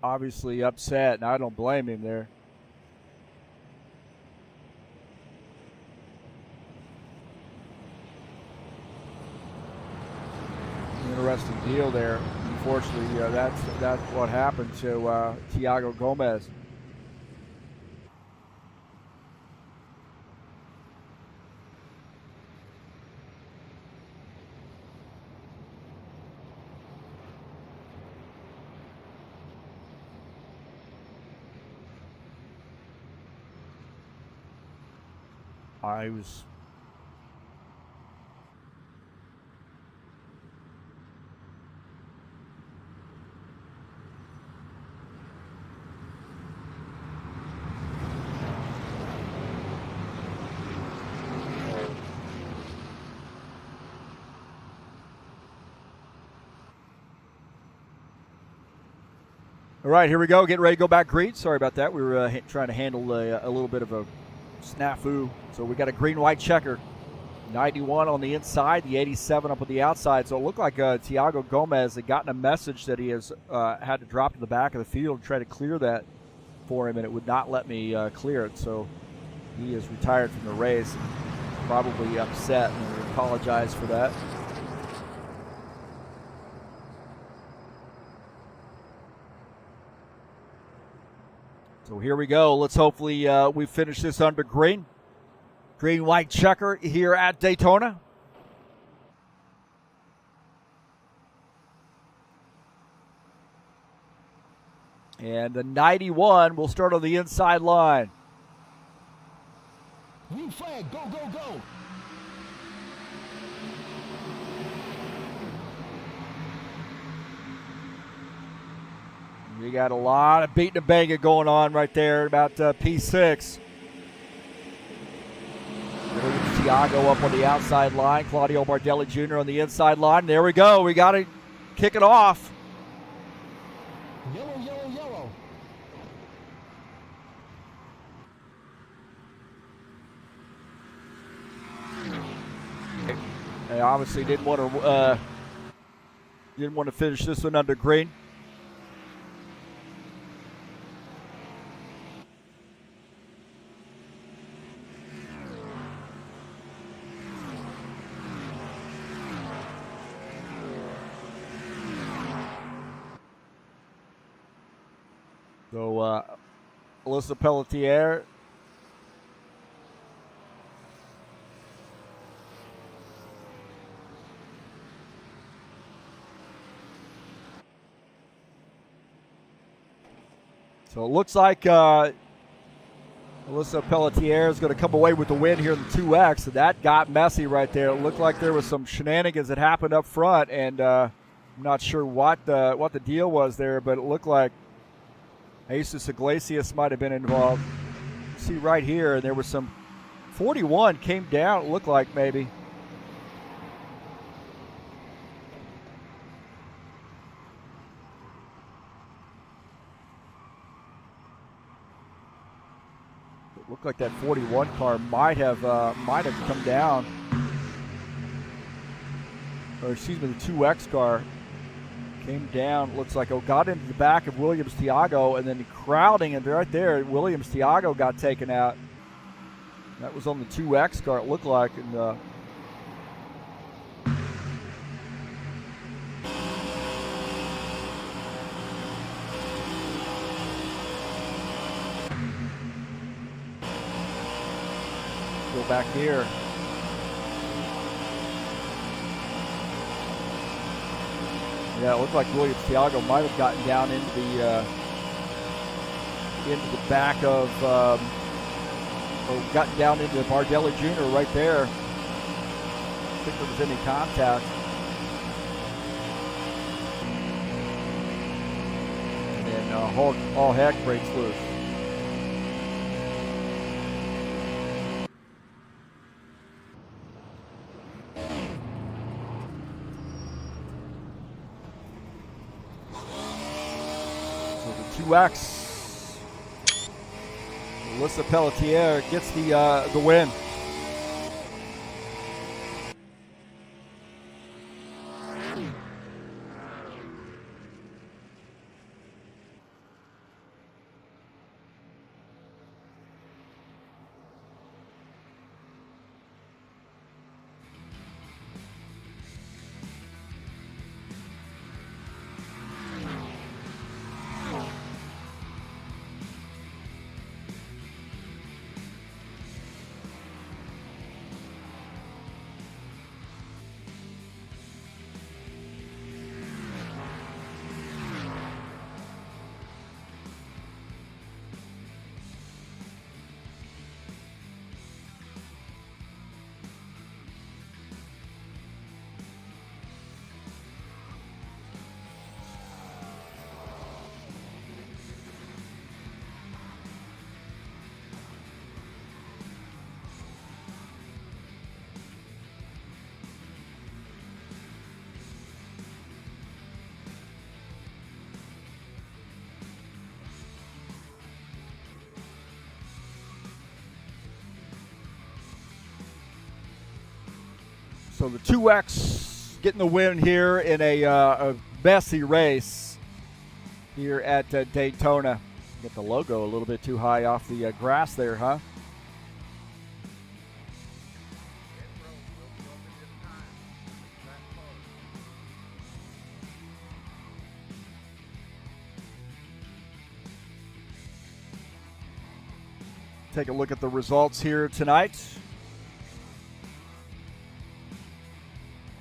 obviously upset, and I don't blame him there. Interesting deal there. Unfortunately, that's what happened to Thiago Gomez. I was. All right, here we go. Getting ready to go back green. Sorry about that. We were trying to handle a little bit of a snafu. So we got a green-white checker. 91 on the inside, the 87 up on the outside. So it looked like Tiago Gomez had gotten a message that he has had to drop to the back of the field and try to clear that for him, and it would not let me clear it. So he is retired from the race. Probably upset, and we apologize for that. So here we go. Let's hopefully we finish this under green. Green-white checker here at Daytona. And the 91 will start on the inside line.
Green flag, go, go, go.
You got a lot of beating and banging going on right there about P6. Tiago up on the outside line. Claudio Bardelli Jr. on the inside line. There we go. We got to kick it off.
Yellow, yellow, yellow.
They obviously didn't want to finish this one under green. So Alyssa Pelletier So it looks like Alyssa Pelletier is going to come away with the win here in the 2X, and that got messy right there. It looked like there was some shenanigans that happened up front, and I'm not sure what the deal was there, but it looked like Jesus Iglesias might have been involved. See right here, and there was some 41 came down, it looked like maybe. It looked like that 41 car might have come down. Or excuse me, the 2X car came down, looks like, got into the back of Williams Tiago, and then crowding, and right there, Williams Tiago got taken out. That was on the 2X car, it looked like. And go back here. Yeah, it looked like Williams Tiago might have gotten down into the back of, or gotten down into Bardelli Jr. right there. I don't think there was any contact. And then all heck breaks loose. So the 2X, Alyssa Pelletier gets the win. So the 2X getting the win here in a messy race here at Daytona. Get the logo a little bit too high off the grass there, huh? Take a look at the results here tonight.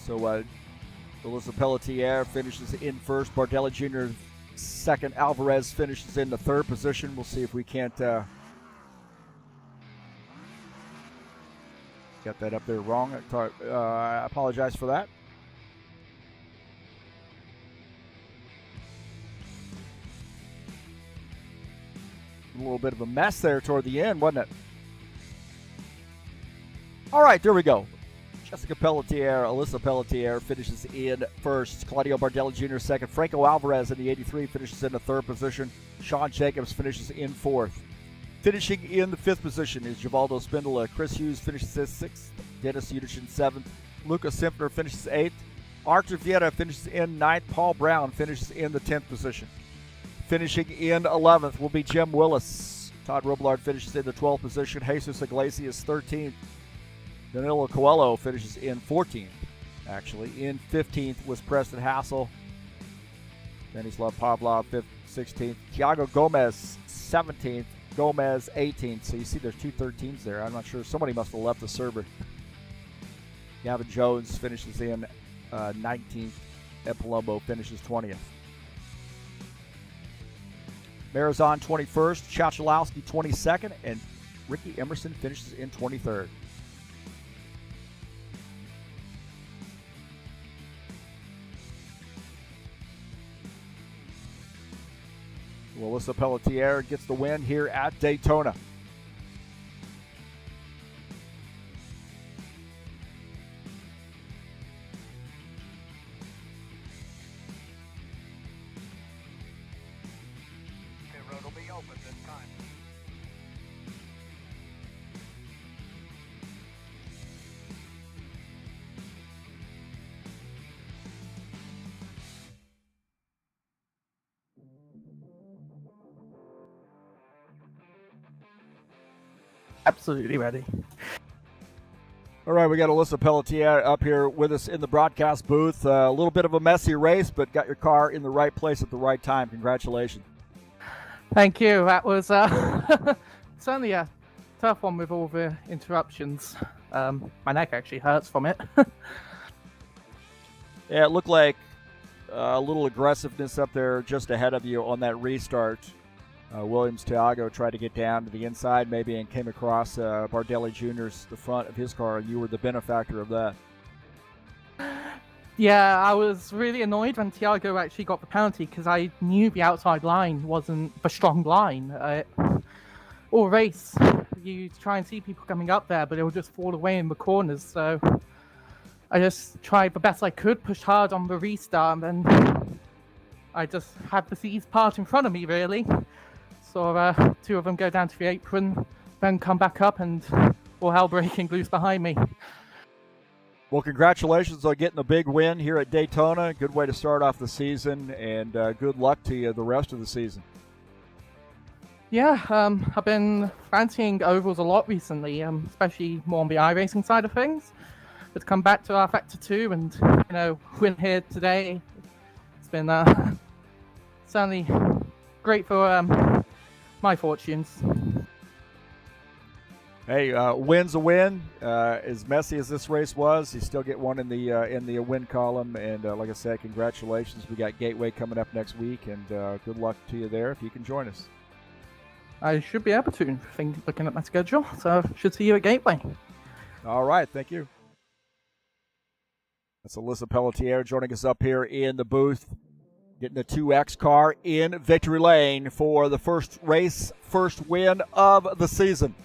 So Alyssa Pelletier finishes in first. Bardelli Jr. second. Alvarez finishes in the third position. We'll see if we can't get that up there wrong. I apologize for that. A little bit of a mess there toward the end, wasn't it? All right, there we go. Jessica Pelletier, Alyssa Pelletier finishes in first. Claudio Bardelli Jr. second. Franco Alvarez in the 83 finishes in the third position. Sean Jacobs finishes in fourth. Finishing in the fifth position is Givaldo Spindola. Chris Hughes finishes in sixth. Dennis Udichin seventh. Lucas Simpner finishes eighth. Arthur Vieta finishes in ninth. Paul Brown finishes in the 10th position. Finishing in 11th will be Jim Willis. Todd Robillard finishes in the 12th position. Jesus Iglesias 13th. Danilo Coelho finishes in 14th, actually. In 15th was Preston Hassell. Stanislav Pavlov 16th. Thiago Gomez 17th. Gomez 18th. So you see there's two 13s there. I'm not sure. Somebody must have left the server. Gavin Jones finishes in 19th. Ed Palumbo finishes 20th. Marizon 21st, Chachalowski 22nd, and Ricky Emerson finishes in 23rd. Alyssa Pelletier gets the win here at Daytona.
Road will be open this time.
Absolutely ready.
All right, we got Alyssa Pelletier up here with us in the broadcast booth. A little bit of a messy race, but got your car in the right place at the right time. Congratulations.
Thank you. That was certainly a tough one with all the interruptions. My neck actually hurts from it.
Yeah, it looked like a little aggressiveness up there just ahead of you on that restart. Williams Tiago tried to get down to the inside maybe and came across Bardelli Jr.'s the front of his car, and you were the benefactor of that.
Yeah, I was really annoyed when Tiago actually got the penalty because I knew the outside line wasn't the strong line. All race, you try and see people coming up there, but it will just fall away in the corners. So I just tried the best I could, pushed hard on the restart, and then I just had the seas part in front of me, really. Saw two of them go down to the apron, then come back up, and all hell breaking loose behind me.
Well, congratulations on getting a big win here at Daytona. Good way to start off the season, and good luck to you the rest of the season.
Yeah, I've been fancying ovals a lot recently, especially more on the iRacing side of things. But to come back to rFactor 2 and win here today, it's been certainly great for my fortunes.
Hey, win's a win. As messy as this race was, you still get one in the win column. And like I said, congratulations. We got Gateway coming up next week, and good luck to you there if you can join us.
I should be able to, looking at my schedule. So should see you at Gateway.
All right, thank you. That's Alyssa Pelletier joining us up here in the booth, getting the 2X car in victory lane for the first race, first win of the season.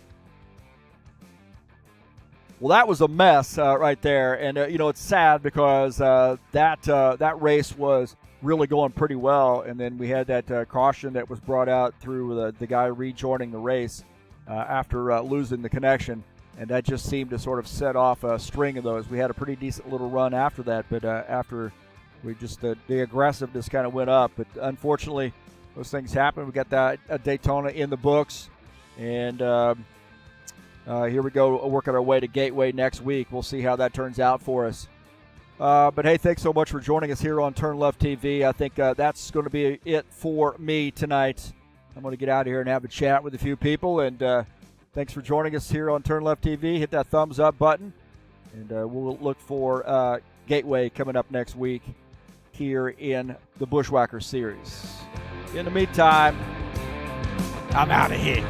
Well, that was a mess right there, and it's sad because that race was really going pretty well, and then we had that caution that was brought out through the guy rejoining the race after losing the connection, And that just seemed to sort of set off a string of those. We had a pretty decent little run after that, but after we just the aggressiveness kind of went up. But unfortunately, those things happen. We got that Daytona in the books, and here we go, working our way to Gateway next week. We'll see how that turns out for us. But hey, thanks so much for joining us here on TurnLeftTV. I think that's going to be it for me tonight. I'm going to get out of here and have a chat with a few people, and thanks for joining us here on TurnLeftTV. Hit that thumbs up button, and we'll look for Gateway coming up next week here in the Buschwackers series. In the meantime, I'm out of here.